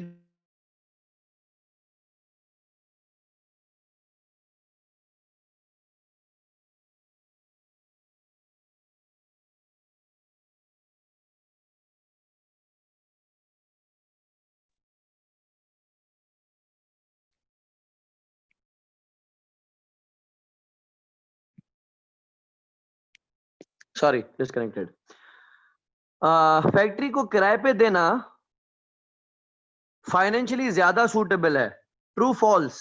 सॉरी डिस्कनेक्टेड। फैक्ट्री को किराए पे देना फाइनेंशियली ज्यादा सूटेबल है। True false?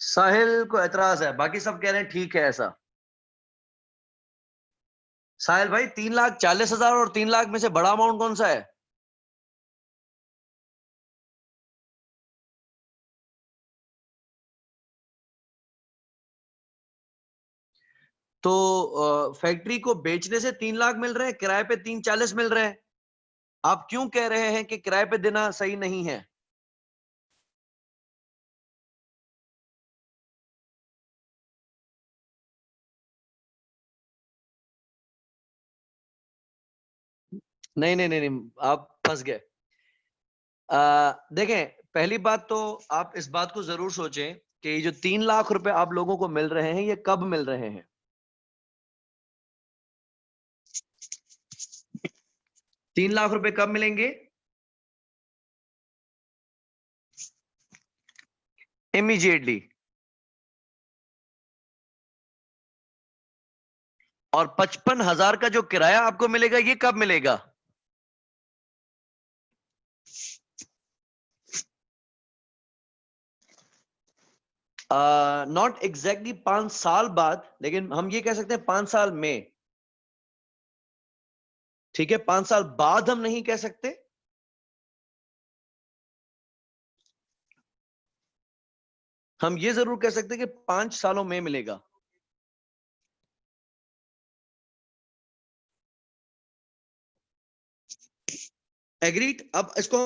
साहिल को एतराज है, बाकी सब कह रहे हैं ठीक है ऐसा। साहिल भाई, 3,40,000 और 3 लाख में से बड़ा अमाउंट कौन सा है? तो फैक्ट्री को बेचने से 3 लाख मिल रहे हैं, किराए पे 3,40 मिल रहे हैं। आप क्यों कह रहे हैं कि किराए पे देना सही नहीं है? नहीं नहीं नहीं नहीं, आप फंस गए। देखें, पहली बात तो आप इस बात को जरूर सोचें कि ये जो 3 लाख रुपए आप लोगों को मिल रहे हैं, ये कब मिल रहे हैं? 3 लाख रुपए कब मिलेंगे? इमीडिएटली। और 55,000 का जो किराया आपको मिलेगा, ये कब मिलेगा? नॉट एग्जैक्टली 5 साल बाद, लेकिन हम ये कह सकते हैं 5 साल में। ठीक है, 5 साल बाद हम नहीं कह सकते। हम ये जरूर कह सकते हैं कि 5 सालों में मिलेगा। एग्रीड? अब इसको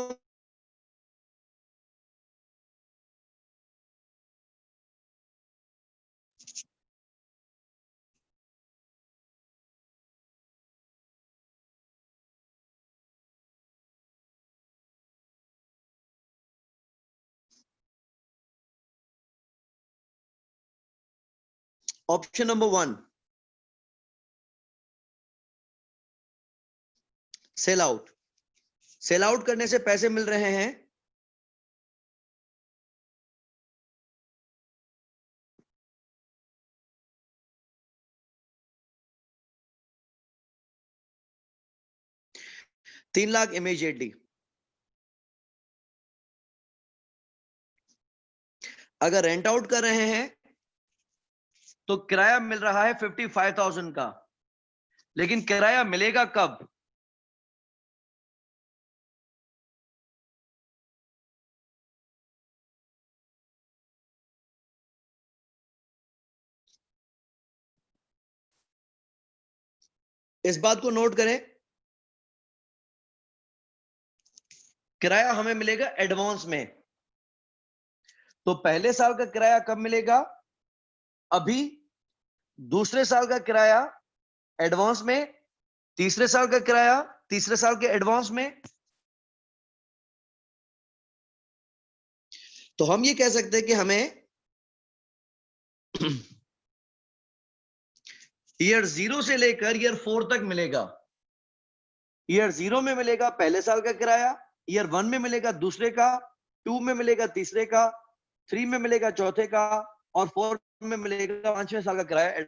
option number 1, sell out. Sell out करने से पैसे मिल रहे हैं 3 लाख इमीडिएटली। अगर रेंट आउट कर रहे हैं तो किराया मिल रहा है 55,000 का, लेकिन किराया मिलेगा कब? इस बात को नोट करें, किराया हमें मिलेगा एडवांस में। तो पहले साल का किराया कब मिलेगा? अभी। दूसरे साल का किराया एडवांस में। तीसरे साल का किराया तीसरे साल के एडवांस में। तो हम ये कह सकते हैं कि हमें ईयर 0 से लेकर ईयर 4 तक मिलेगा। ईयर 0 में मिलेगा पहले साल का किराया, ईयर 1 में मिलेगा दूसरे का, 2 में मिलेगा तीसरे का, 3 में मिलेगा चौथे का, और 4 में मिलेगा 5वें साल का किराया।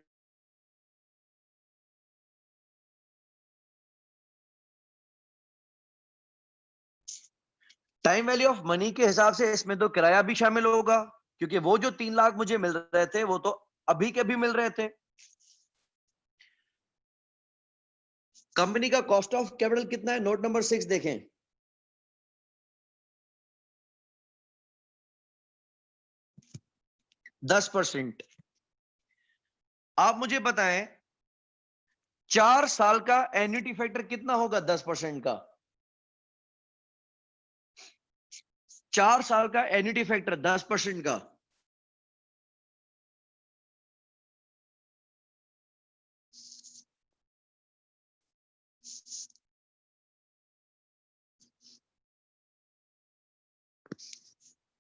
टाइम वैल्यू ऑफ मनी के हिसाब से इसमें तो किराया भी शामिल होगा, क्योंकि वो जो 3 लाख मुझे मिल रहे थे वो तो अभी के भी मिल रहे थे। कंपनी का कॉस्ट ऑफ कैपिटल कितना है, नोट नंबर 6 देखें। %10। आप मुझे बताएं 4 साल का एन्युटी फैक्टर कितना होगा 10% का? 4 साल का एन्युटी फैक्टर 10% का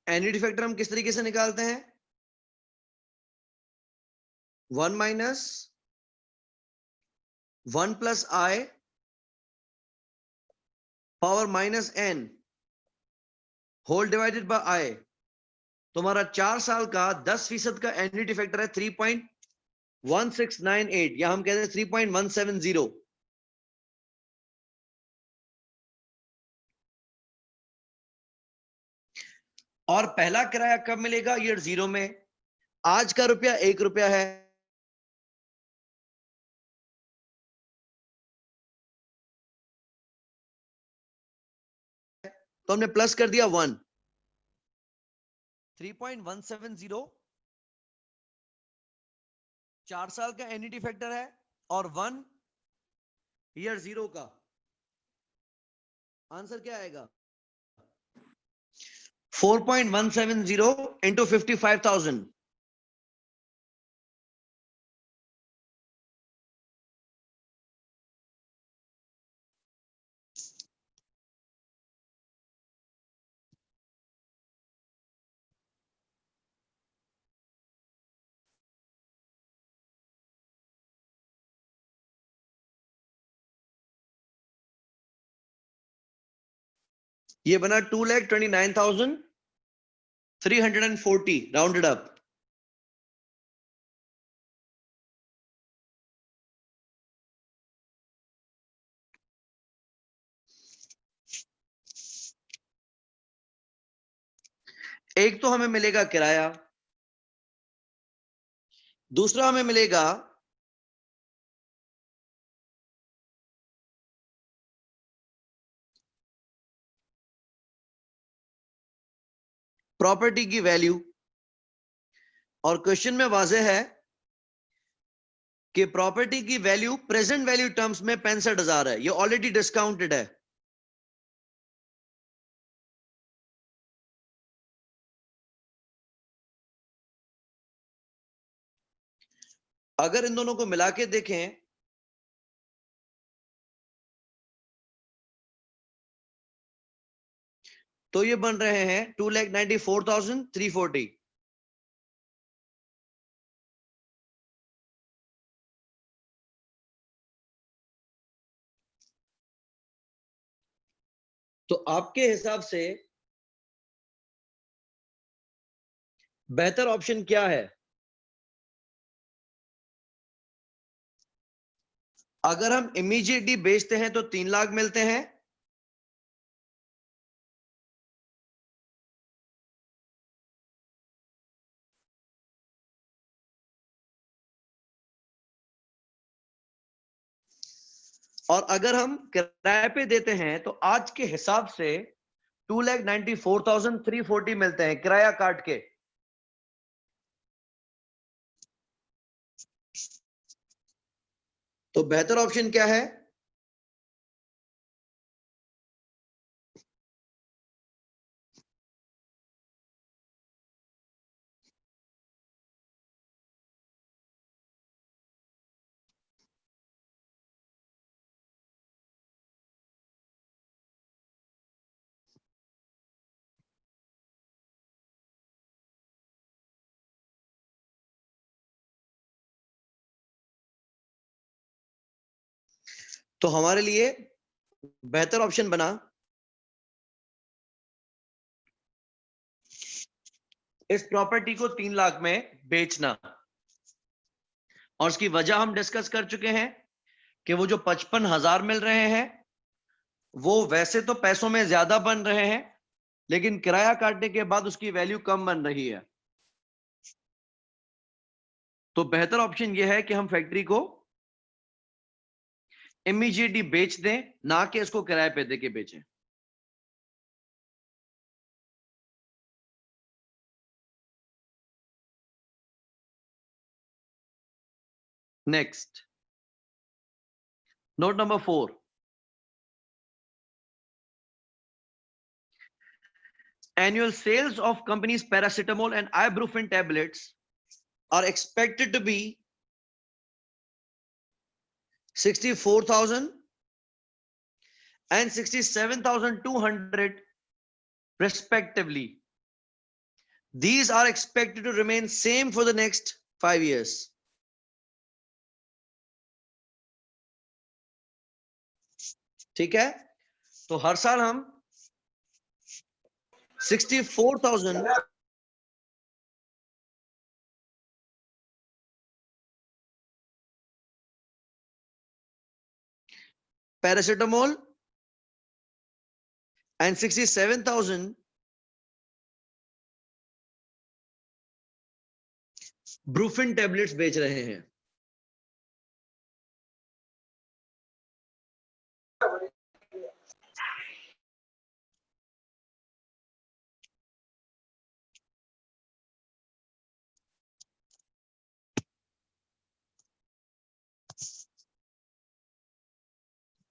एन्युटी फैक्टर हम किस तरीके से निकालते हैं? 1 minus 1 plus I power minus N whole divided by I. तुम्हारा 4 साल का 10% का एन्युटी फैक्टर है 3.1698, या हम कहते हैं 3.170। और पहला किराया कब मिलेगा? ईयर 0 में। आज का रुपया 1 रुपया है, तो हमने प्लस कर दिया 1। 3.170 4 साल का एन्युटी फैक्टर है, और 1 ईयर 0 का। आंसर क्या आएगा? 4.170 इंटू 55,000। ये बना 2,29,340 राउंडेड अप। एक तो हमें मिलेगा किराया, दूसरा हमें मिलेगा प्रॉपर्टी की वैल्यू। और क्वेश्चन में वाज़ेह है कि प्रॉपर्टी की वैल्यू प्रेजेंट वैल्यू टर्म्स में 65,000 है, ये ऑलरेडी डिस्काउंटेड है। अगर इन दोनों को मिला के देखें तो ये बन रहे हैं 2,94,340। तो आपके हिसाब से बेहतर ऑप्शन क्या है? अगर हम इमीडिएटली बेचते हैं तो 3 लाख मिलते हैं, और अगर हम किराए पे देते हैं तो आज के हिसाब से 2,94,340 मिलते हैं किराया काट के। तो बेहतर ऑप्शन क्या है? तो हमारे लिए बेहतर ऑप्शन बना इस प्रॉपर्टी को 3 लाख में बेचना। और उसकी वजह हम डिस्कस कर चुके हैं कि वो जो 55,000 मिल रहे हैं वो वैसे तो पैसों में ज्यादा बन रहे हैं, लेकिन किराया काटने के बाद उसकी वैल्यू कम बन रही है। तो बेहतर ऑप्शन यह है कि हम फैक्ट्री को इमीडिएटली बेच दें, ना कि इसको किराए पे देके बेचें। Next, note number 4, annual sales of companies paracetamol and ibuprofen tablets are expected to be 64,000 and 67,200 respectively. These are expected to remain same for the next 5 years. ठीक है, तो हर साल हम 64,000 पैरासिटामोल and 67,000 ब्रूफिन टेबलेट्स बेच रहे हैं।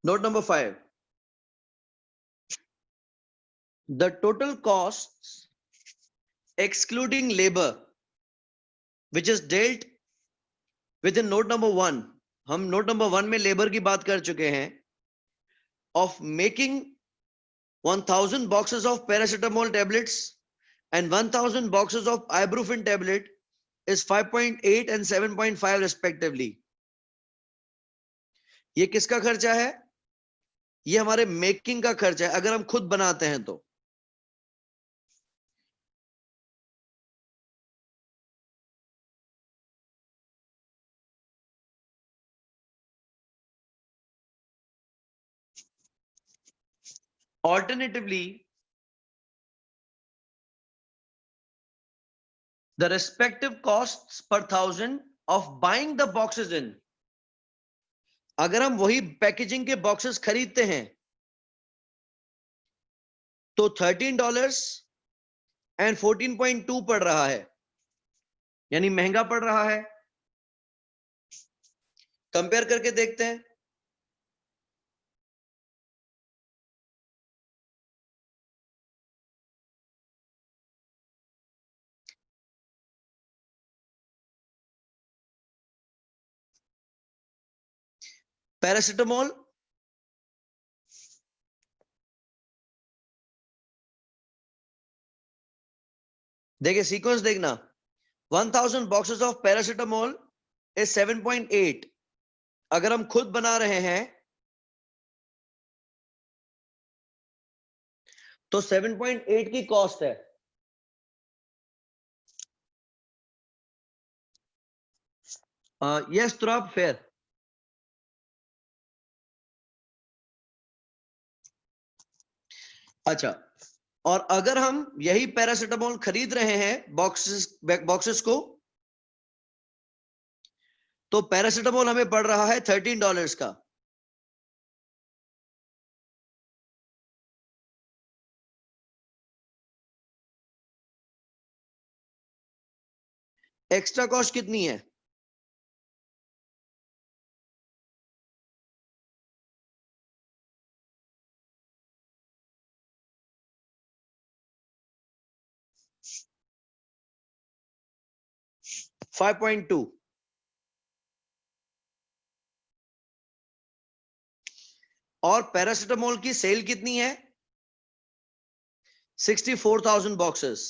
Note number 5. The total costs excluding labor which is dealt within note number 1, हम note number 1 में लेबर की बात कर चुके हैं, of making 1000 boxes of paracetamol tablets and 1000 boxes of ibuprofen tablet is 5.8 and 7.5 respectively. ये किसका खर्चा है? ये हमारे मेकिंग का खर्चा है, अगर हम खुद बनाते हैं तो। Alternatively, the respective costs per thousand of buying the boxes in, अगर हम वही पैकेजिंग के बॉक्सेस खरीदते हैं तो $13 and 14.2 पड़ रहा है, यानी महंगा पड़ रहा है। कंपेयर करके देखते हैं। पैरासिटामोल देखिए, सीक्वेंस देखना, 1000 boxes of paracetamol is 7.8। अगर हम खुद बना रहे हैं तो 7.8 की कॉस्ट है। Yes Turab, fair. अच्छा, और अगर हम यही पैरासिटामोल खरीद रहे हैं बॉक्सेस को, तो पैरासिटामोल हमें पड़ रहा है $13 का। एक्स्ट्रा कॉस्ट कितनी है? $5.2। और पैरासिटामोल की सेल कितनी है? 64,000 बॉक्सेस।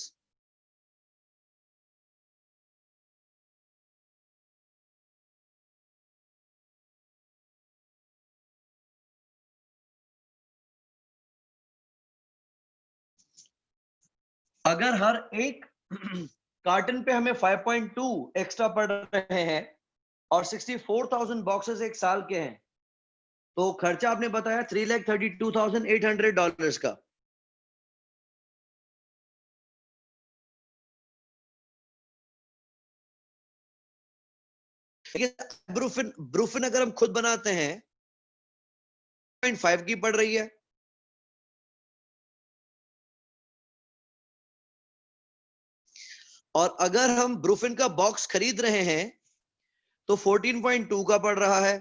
अगर हर एक कार्टन पे हमें 5.2 एक्स्ट्रा पड़ रहे हैं और 64,000 बॉक्सेस एक साल के हैं, तो खर्चा आपने बताया $3,32,800 का। ब्रूफिन ब्रूफिन अगर हम खुद बनाते हैं 0.5 की पड़ रही है, और अगर हम ब्रूफिन का बॉक्स खरीद रहे हैं तो 14.2 का पड़ रहा है।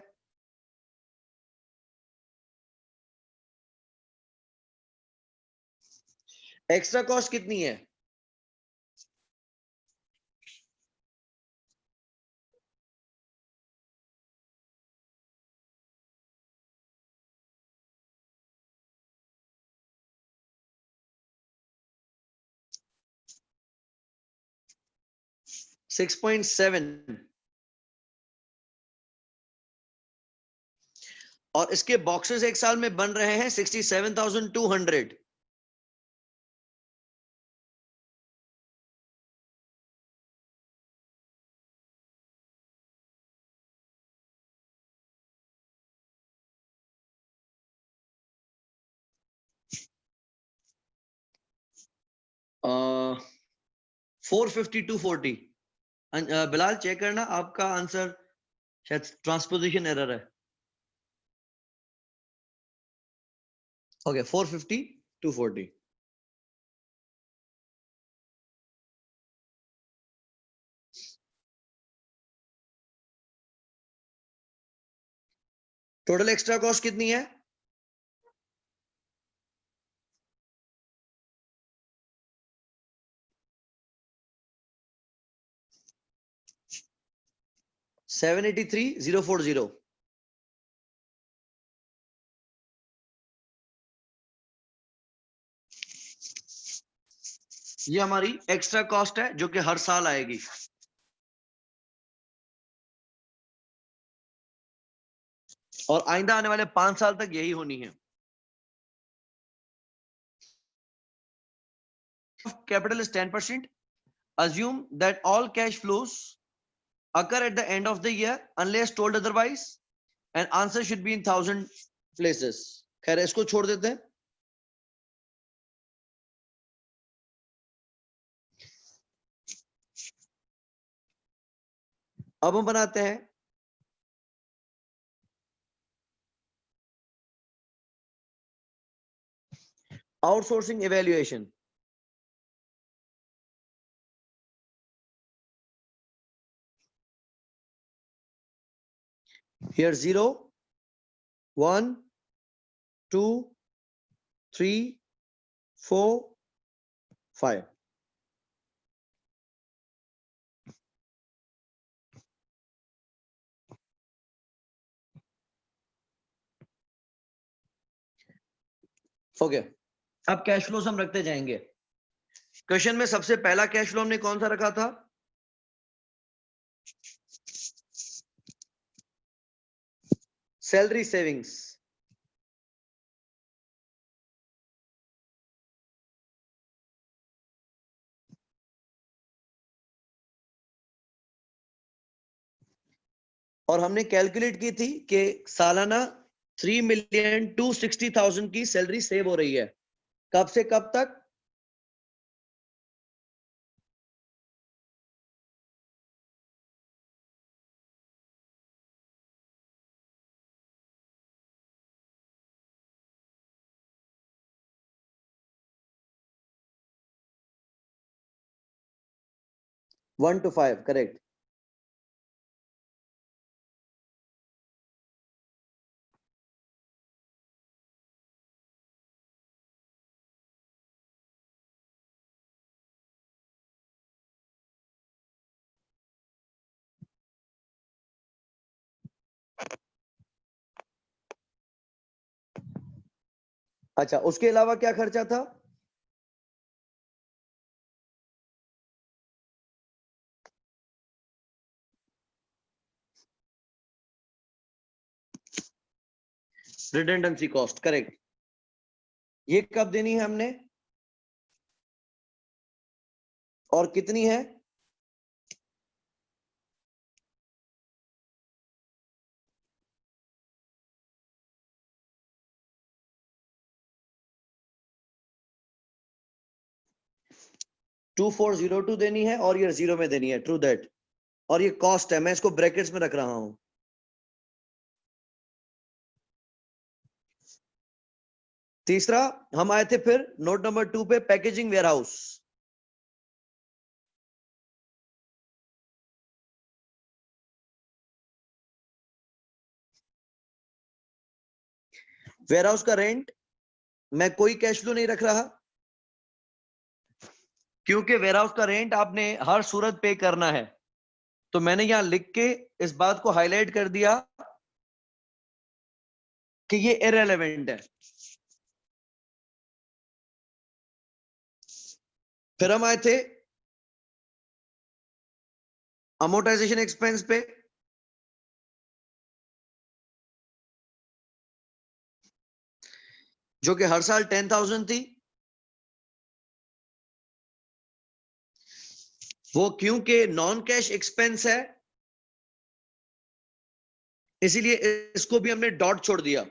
एक्स्ट्रा कॉस्ट कितनी है? $6.7, और इसके बॉक्सेस एक साल में बन रहे हैं 67,200। uh, 450 240। बिलाल चेक करना, आपका आंसर शायद ट्रांसपोजिशन एरर है। ओके, 450 240। टोटल एक्स्ट्रा कॉस्ट कितनी है? $783,040। ये हमारी एक्स्ट्रा कॉस्ट है जो कि हर साल आएगी। और आइंदा आने वाले 5 साल तक यही होनी है। Capital is 10%. Assume that all cash flows occur at the end of the year unless told otherwise, and answer should be in 1,000 places। खैर, इसको छोड़ देते हैं। अब हम बनाते हैं आउटसोर्सिंग इवैल्यूएशन। Here 0 1 2 3 4 5। ओके, अब कैश फ्लोस हम रखते जाएंगे। क्वेश्चन में सबसे पहला कैश फ्लो हमने कौन सा रखा था? Salary savings. और हमने कैलकुलेट की थी कि सालाना 3,260,000 की सैलरी सेव हो रही है। कब से कब तक? One two five, correct. अच्छा, उसके अलावा क्या खर्चा था? Redundancy cost, correct. ये कब देनी है हमने और कितनी है? $2402 देनी है और ये 0 में देनी है, ट्रू दैट। और ये कॉस्ट है, मैं इसको ब्रैकेट्स में रख रहा हूं। तीसरा हम आए थे फिर नोट नंबर 2 पे, पैकेजिंग वेयरहाउस। वेयरहाउस का रेंट, मैं कोई कैश फ्लो नहीं रख रहा, क्योंकि वेयरहाउस का रेंट आपने हर सूरत पे करना है। तो मैंने यहां लिख के इस बात को हाईलाइट कर दिया कि ये इररिलेवेंट है। फिर हम आए थे अमोर्टाइजेशन एक्सपेंस पे। जो कि हर साल 10,000 थी। वो क्योंकि नॉन कैश एक्सपेंस है, इसीलिए इसको भी हमने डॉट छोड़ दिया।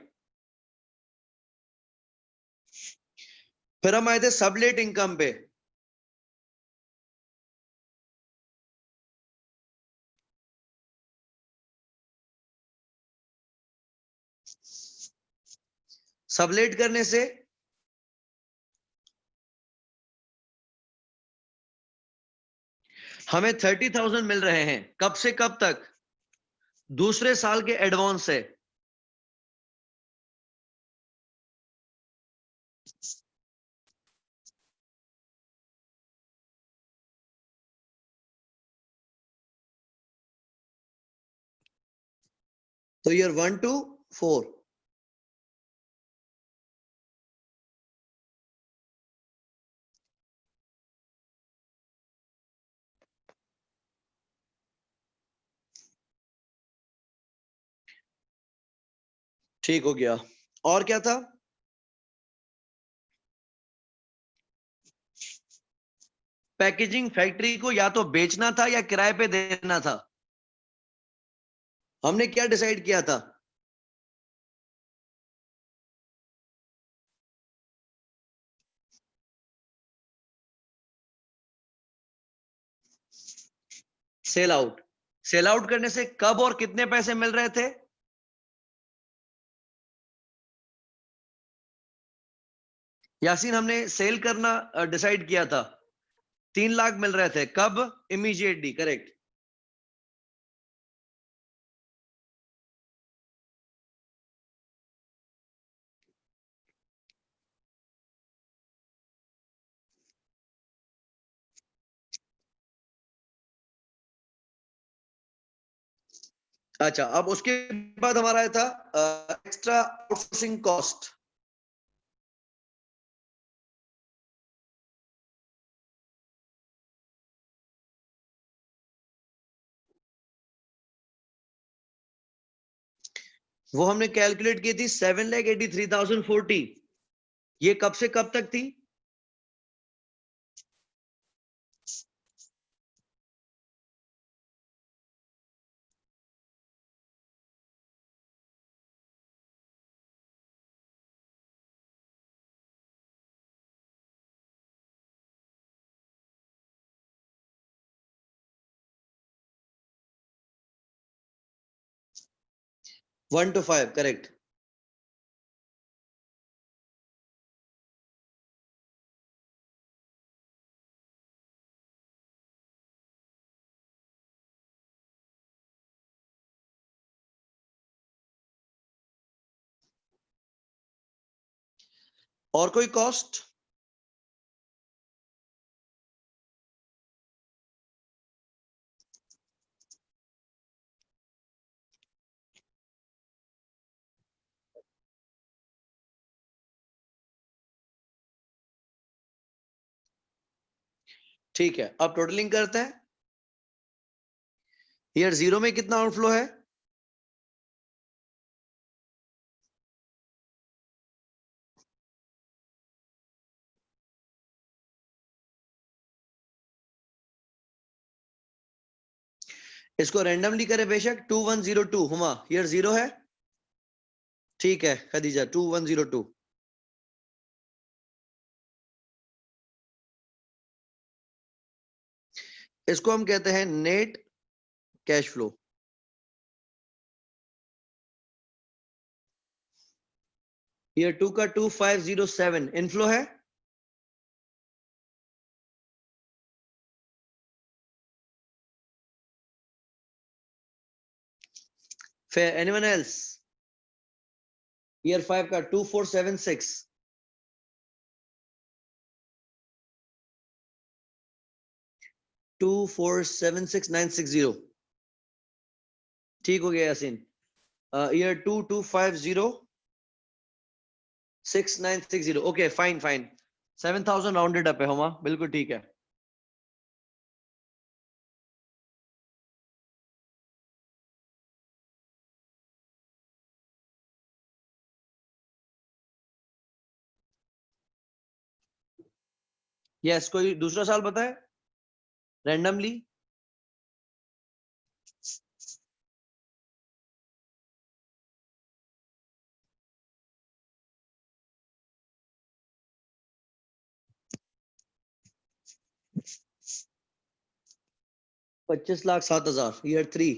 फिर हम आए थे सबलेट इनकम पे। सबलेट करने से हमें 30,000 मिल रहे हैं। कब से कब तक? दूसरे साल के एडवांस से। तो ईयर 1 to 4। ठीक हो गया। और क्या था? पैकेजिंग फैक्ट्री को या तो बेचना था या किराए पे देना था। हमने क्या डिसाइड किया था? Sell out. सेल आउट करने से कब और कितने पैसे मिल रहे थे? यासीन, हमने सेल करना डिसाइड किया था। 3 लाख मिल रहे थे कब? Immediately, correct. अच्छा, अब उसके बाद हमारा था एक्स्ट्रा आउटसोर्सिंग कॉस्ट। वो हमने कैलकुलेट की थी 7,83,040। ये कब से कब तक थी? One two five, correct. और कोई कॉस्ट? ठीक है, अब टोटलिंग करते हैं। ईयर 0 में कितना आउटफ्लो है? इसको रैंडमली करे बेशक। 2102 हुमा, ईयर 0 है। ठीक है खदीजा, 2102। इसको हम कहते हैं नेट कैश फ्लो। ईयर 2 का 2507 इनफ्लो है। फिर एनीवन एल्स? ईयर 5 का 2476 2476960 ठीक हो गया Yasin. Year 22506960 okay fine fine 7000 rounded up है हुमा, बिल्कुल ठीक है। यस कोई दूसरा साल बताए रैंडमली। $25,07,000 ईयर 3।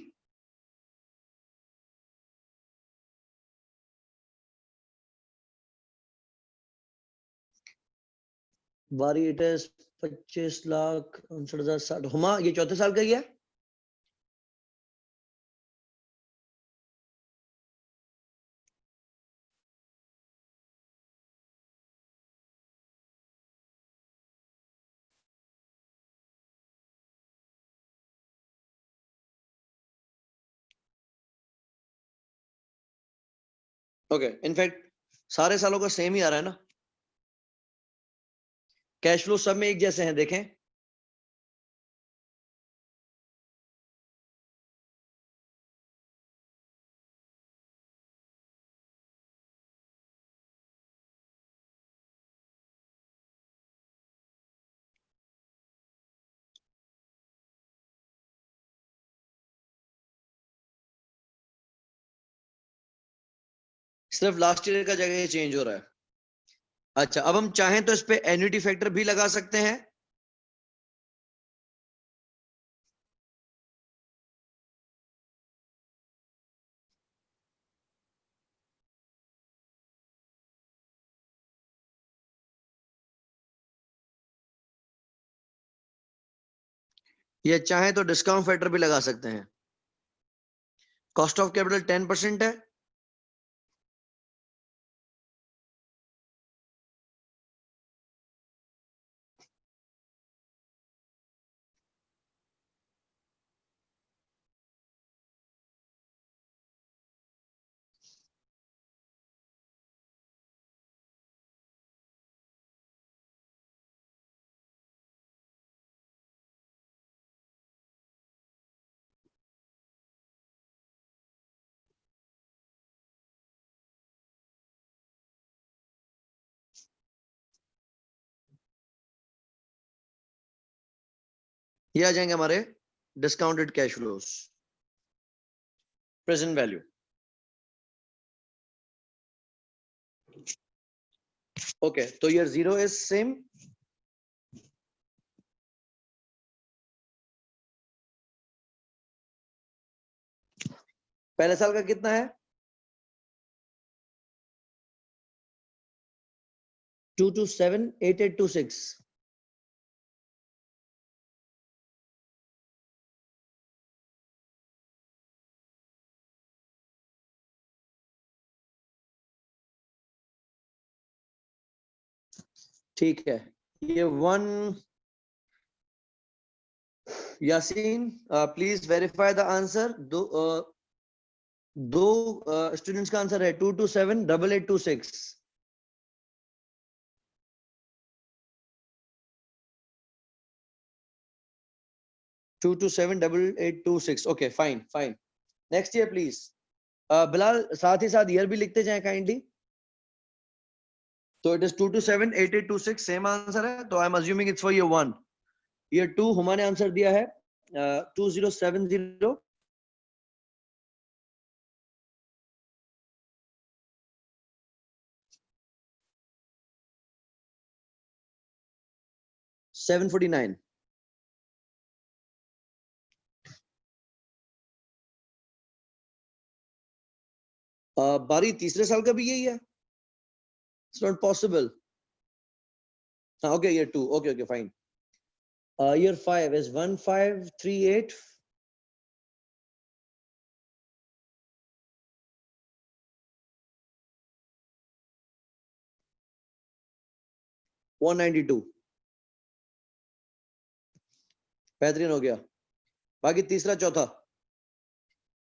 बारी इट इज 25,59,60 हुमा, ये चौथे साल का ही है। ओके इनफैक्ट सारे सालों का सेम ही आ रहा है ना, कैश फ्लो सब में एक जैसे हैं देखें। सिर्फ लास्ट ईयर का जगह चेंज हो रहा है। अच्छा अब हम चाहें तो इस पे एन्युटी फैक्टर भी लगा सकते हैं। या चाहें तो डिस्काउंट फैक्टर भी लगा सकते हैं। कॉस्ट ऑफ कैपिटल 10% है। ये आ जाएंगे हमारे discounted cash flows present value. Okay तो ईयर 0 इज सेम। पहले साल का कितना है? 2278826 ठीक है। ये one Yasin please verify the answer. दो स्टूडेंट्स का आंसर है 2278826। 2278826 okay fine fine. Next year please. Bilal साथ ही साथ ईयर भी लिखते जाएं काइंडली। तो इट इज 2278826 सेम आंसर है, तो I am assuming it's for year 1। Year 2 Huma ने आंसर दिया है 2070 749। बारी तीसरे साल का भी यही है? It's not possible. Okay, year 2. Okay, fine. Year 5 is 1538. $192 बेहतरीन हो गया। बाकी तीसरा चौथा,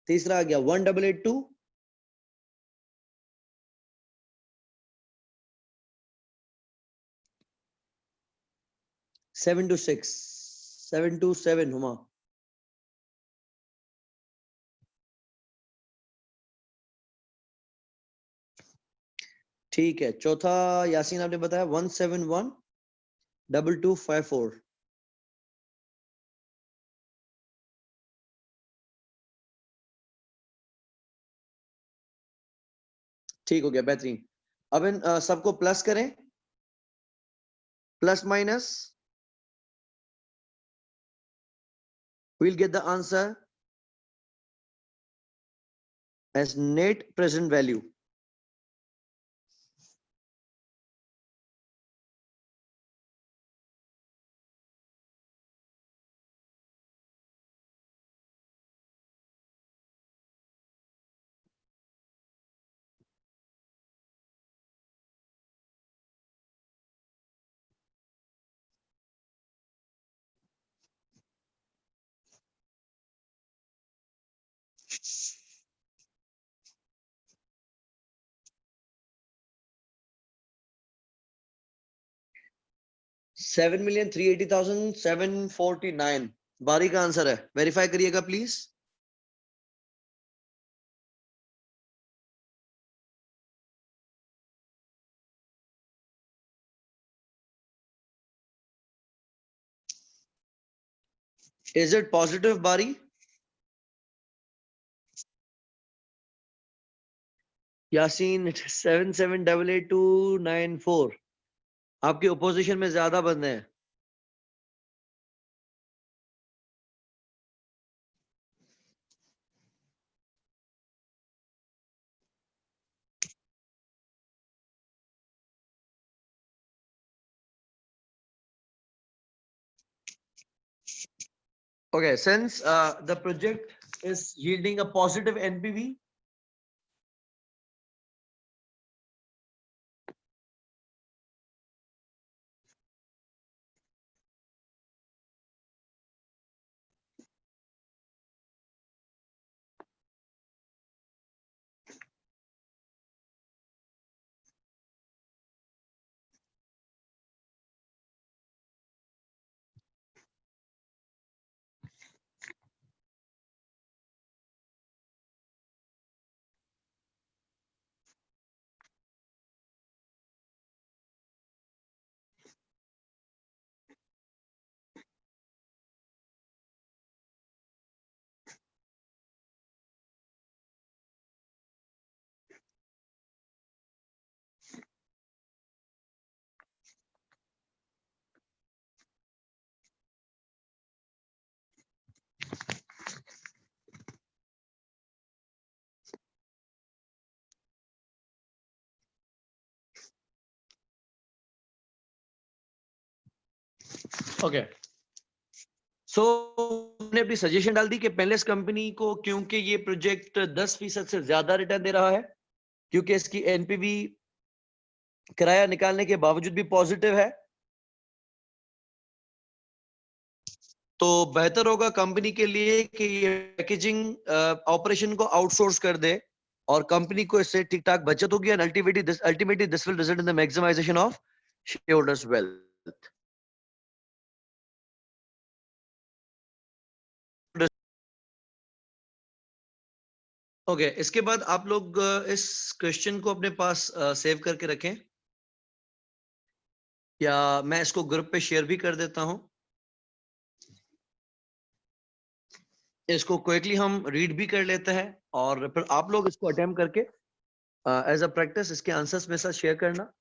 तीसरा आ गया 1882, 726, 727 हुमा। ठीक है, चौथा यासीन आपने बताया 1712254। ठीक हो गया, बेहतरीन। अब इन सबको प्लस करें, plus minus, we'll get the answer as net present value. $7,380,749 बारी का आंसर है। वेरीफाई करिएगा प्लीज। Is it positive बारी? यासीन 77888294। आपके ओपोजिशन में ज्यादा बंदे हैं। Okay, since the project is yielding a positive NPV, okay so मैंने अपनी सजेशन डाल दी कि पेनलेस कंपनी को, क्योंकि ये प्रोजेक्ट 10% से ज्यादा रिटर्न दे रहा है, क्योंकि इसकी एनपीवी किराया निकालने के बावजूद भी पॉजिटिव है, तो बेहतर होगा कंपनी के लिए कि ये पैकेजिंग ऑपरेशन को आउटसोर्स कर दे और कंपनी को इससे ठीक ठाक बचत होगी and ultimately this will result in the maximisation of shareholders wealth. Okay इसके बाद आप लोग इस क्वेश्चन को अपने पास सेव करके रखें, या मैं इसको ग्रुप पे शेयर भी कर देता हूं। इसको क्विकली हम रीड भी कर लेते हैं और फिर आप लोग इसको अटेम्प्ट करके एज अ प्रैक्टिस इसके आंसर्स मेरे साथ शेयर करना,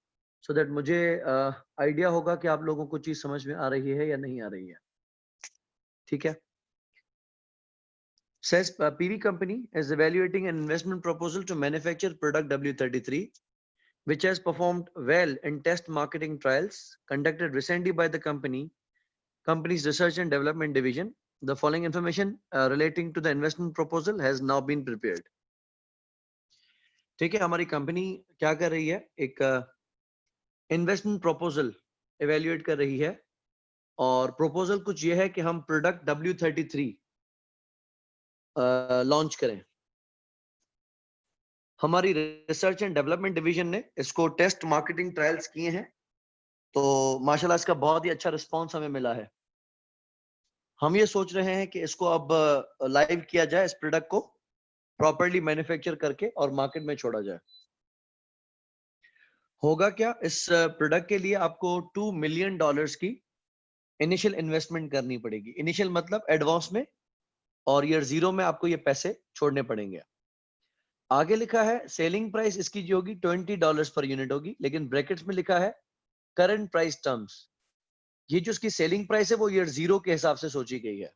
सो दैट मुझे आइडिया होगा कि आप लोगों को चीज समझ में आ रही है या नहीं आ रही है। ठीक है, Says PV company is evaluating an investment proposal to manufacture product W33, which has performed well in test marketing trials conducted recently by the company's research and development division. The following information relating to the investment proposal has now been prepared. ठीक है, हमारी company क्या कर रही है, एक investment proposal evaluate कर रही है और प्रपोजल कुछ ये है कि हम प्रोडक्ट W33 लॉन्च करें। हमारी रिसर्च एंड डेवलपमेंट डिवीजन ने इसको टेस्ट मार्केटिंग ट्रायल्स किए हैं, तो माशाल्लाह इसका बहुत ही अच्छा रिस्पांस हमें मिला है। हम ये सोच रहे हैं कि इसको अब लाइव किया जाए, इस प्रोडक्ट को प्रॉपर्ली मैन्युफैक्चर करके और मार्केट में छोड़ा जाए। होगा क्या, इस प्रोडक्ट के लिए आपको $2 मिलियन की इनिशियल इन्वेस्टमेंट करनी पड़ेगी। इनिशियल मतलब एडवांस में, और ईयर 0 में आपको ये पैसे छोड़ने पड़ेंगे। आगे लिखा है सेलिंग प्राइस इसकी जो होगी $20 पर यूनिट होगी, लेकिन ब्रैकेट्स में लिखा है करंट प्राइस टर्म्स। ये जो इसकी सेलिंग प्राइस है वो ईयर 0 के हिसाब से सोची गई है।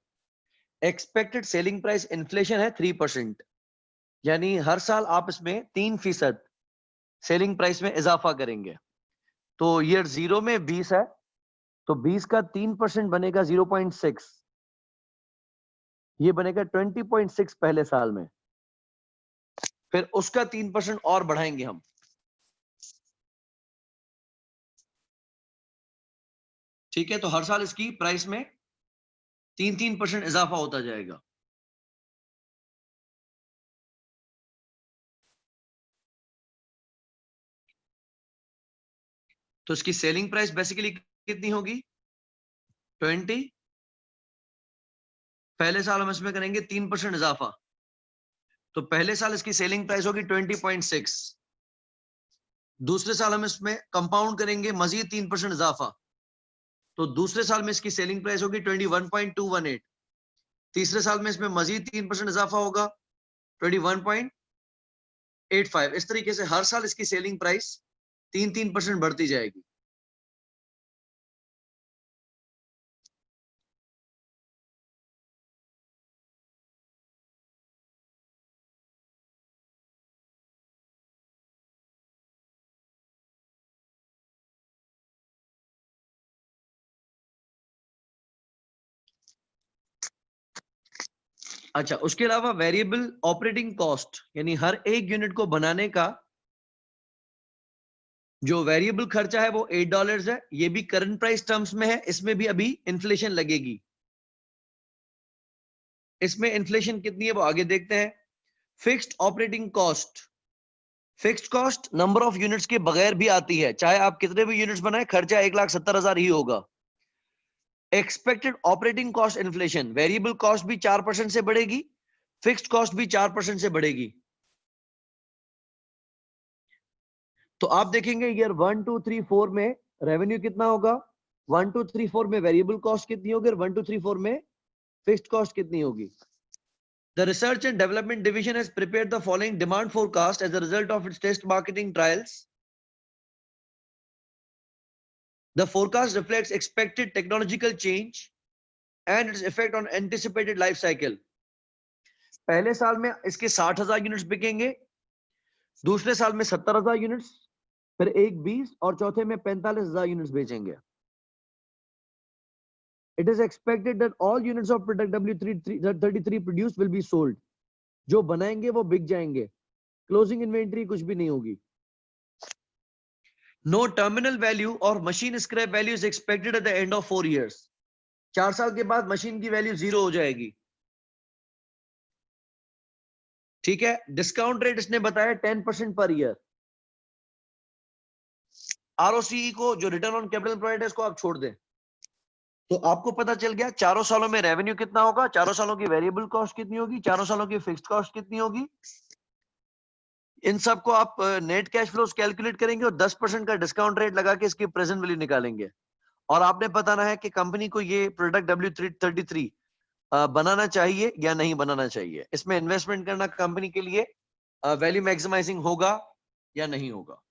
एक्सपेक्टेड सेलिंग प्राइस इन्फ्लेशन है 3%, यानी हर साल आप इसमें 3% सेलिंग प्राइस में इजाफा करेंगे। तो ईयर 0 में 20 है, तो 20 का 3% बनेगा 0.6, ये बनेगा 20.6 पहले साल में, फिर उसका 3% और बढ़ाएंगे हम। ठीक है, तो हर साल इसकी प्राइस में 3% इजाफा होता जाएगा। तो इसकी सेलिंग प्राइस बेसिकली कितनी होगी, 20। पहले साल हम इसमें करेंगे 3% इजाफा, तो पहले साल इसकी सेलिंग प्राइस होगी 20.6। दूसरे साल हम इसमें कंपाउंड करेंगे मजीद 3% इजाफा, तो दूसरे साल में इसकी सेलिंग प्राइस होगी 21.218। तीसरे साल में इसमें मजीद 3% इजाफा होगा 21.85। इस तरीके से हर साल इसकी सेलिंग प्राइस 3% बढ़ती जाएगी। अच्छा, उसके अलावा वेरिएबल ऑपरेटिंग कॉस्ट, यानी हर एक यूनिट को बनाने का जो वेरिएबल खर्चा है वो $8 है। ये भी करंट प्राइस टर्म्स में है, इसमें भी अभी इन्फ्लेशन लगेगी। इसमें इन्फ्लेशन कितनी है वो आगे देखते हैं। Fixed operating cost, fixed cost number of units के बगैर भी आती है, चाहे आप कितने भी यूनिट्स बनाए खर्चा 1,70,000 ही होगा। Expected operating cost inflation, variable cost भी 4% से बढ़ेगी, फिक्स्ड कॉस्ट भी 4% से बढ़ेगी। तो आप देखेंगे ईयर 1, 2, 3, 4 में रेवेन्यू कितना होगा, 1, 2, 3, 4 में वेरिएबल कॉस्ट कितनी होगी, और 1, 2, 3, 4 में फिक्स्ड कॉस्ट कितनी होगी। The Research and Development Division has prepared the following demand forecast as a result of its test marketing trials. The forecast reflects expected technological change and its effect on anticipated life cycle. पहले साल में इसके 60,000 units बिकेंगे, दूसरे साल में 70,000 units, फिर एक 20 और चौथे में 45,000 यूनिट्स बेचेंगे। It is expected that all units of product W33 produced will be sold. जो बनाएंगे वो बिक जाएंगे, क्लोजिंग इन्वेंटरी कुछ भी नहीं होगी। No terminal value or machine scrap value is expected at the end of 4 years. 4 साल के बाद मशीन की वैल्यू 0 हो जाएगी। ठीक है, डिस्काउंट रेट इसने बताया 10% पर ईयर। ROCE को, जो रिटर्न ऑन कैपिटल एम्प्लॉयड है, इसको आप छोड़ दें, तो आपको पता चल गया 4 सालों में रेवेन्यू कितना होगा, 4 सालों की वेरिएबल कॉस्ट कितनी होगी, 4 सालों की फिक्स्ड कॉस्ट कितनी होगी। इन सबको आप नेट कैश फ्लोस कैलकुलेट करेंगे और 10% का डिस्काउंट रेट लगा के इसकी प्रेजेंट वैल्यू निकालेंगे। और आपने बताना है कि कंपनी को ये प्रोडक्ट W33 बनाना चाहिए या नहीं बनाना चाहिए। इसमें इन्वेस्टमेंट करना कंपनी के लिए वैल्यू मैक्सिमाइजिंग होगा या नहीं होगा।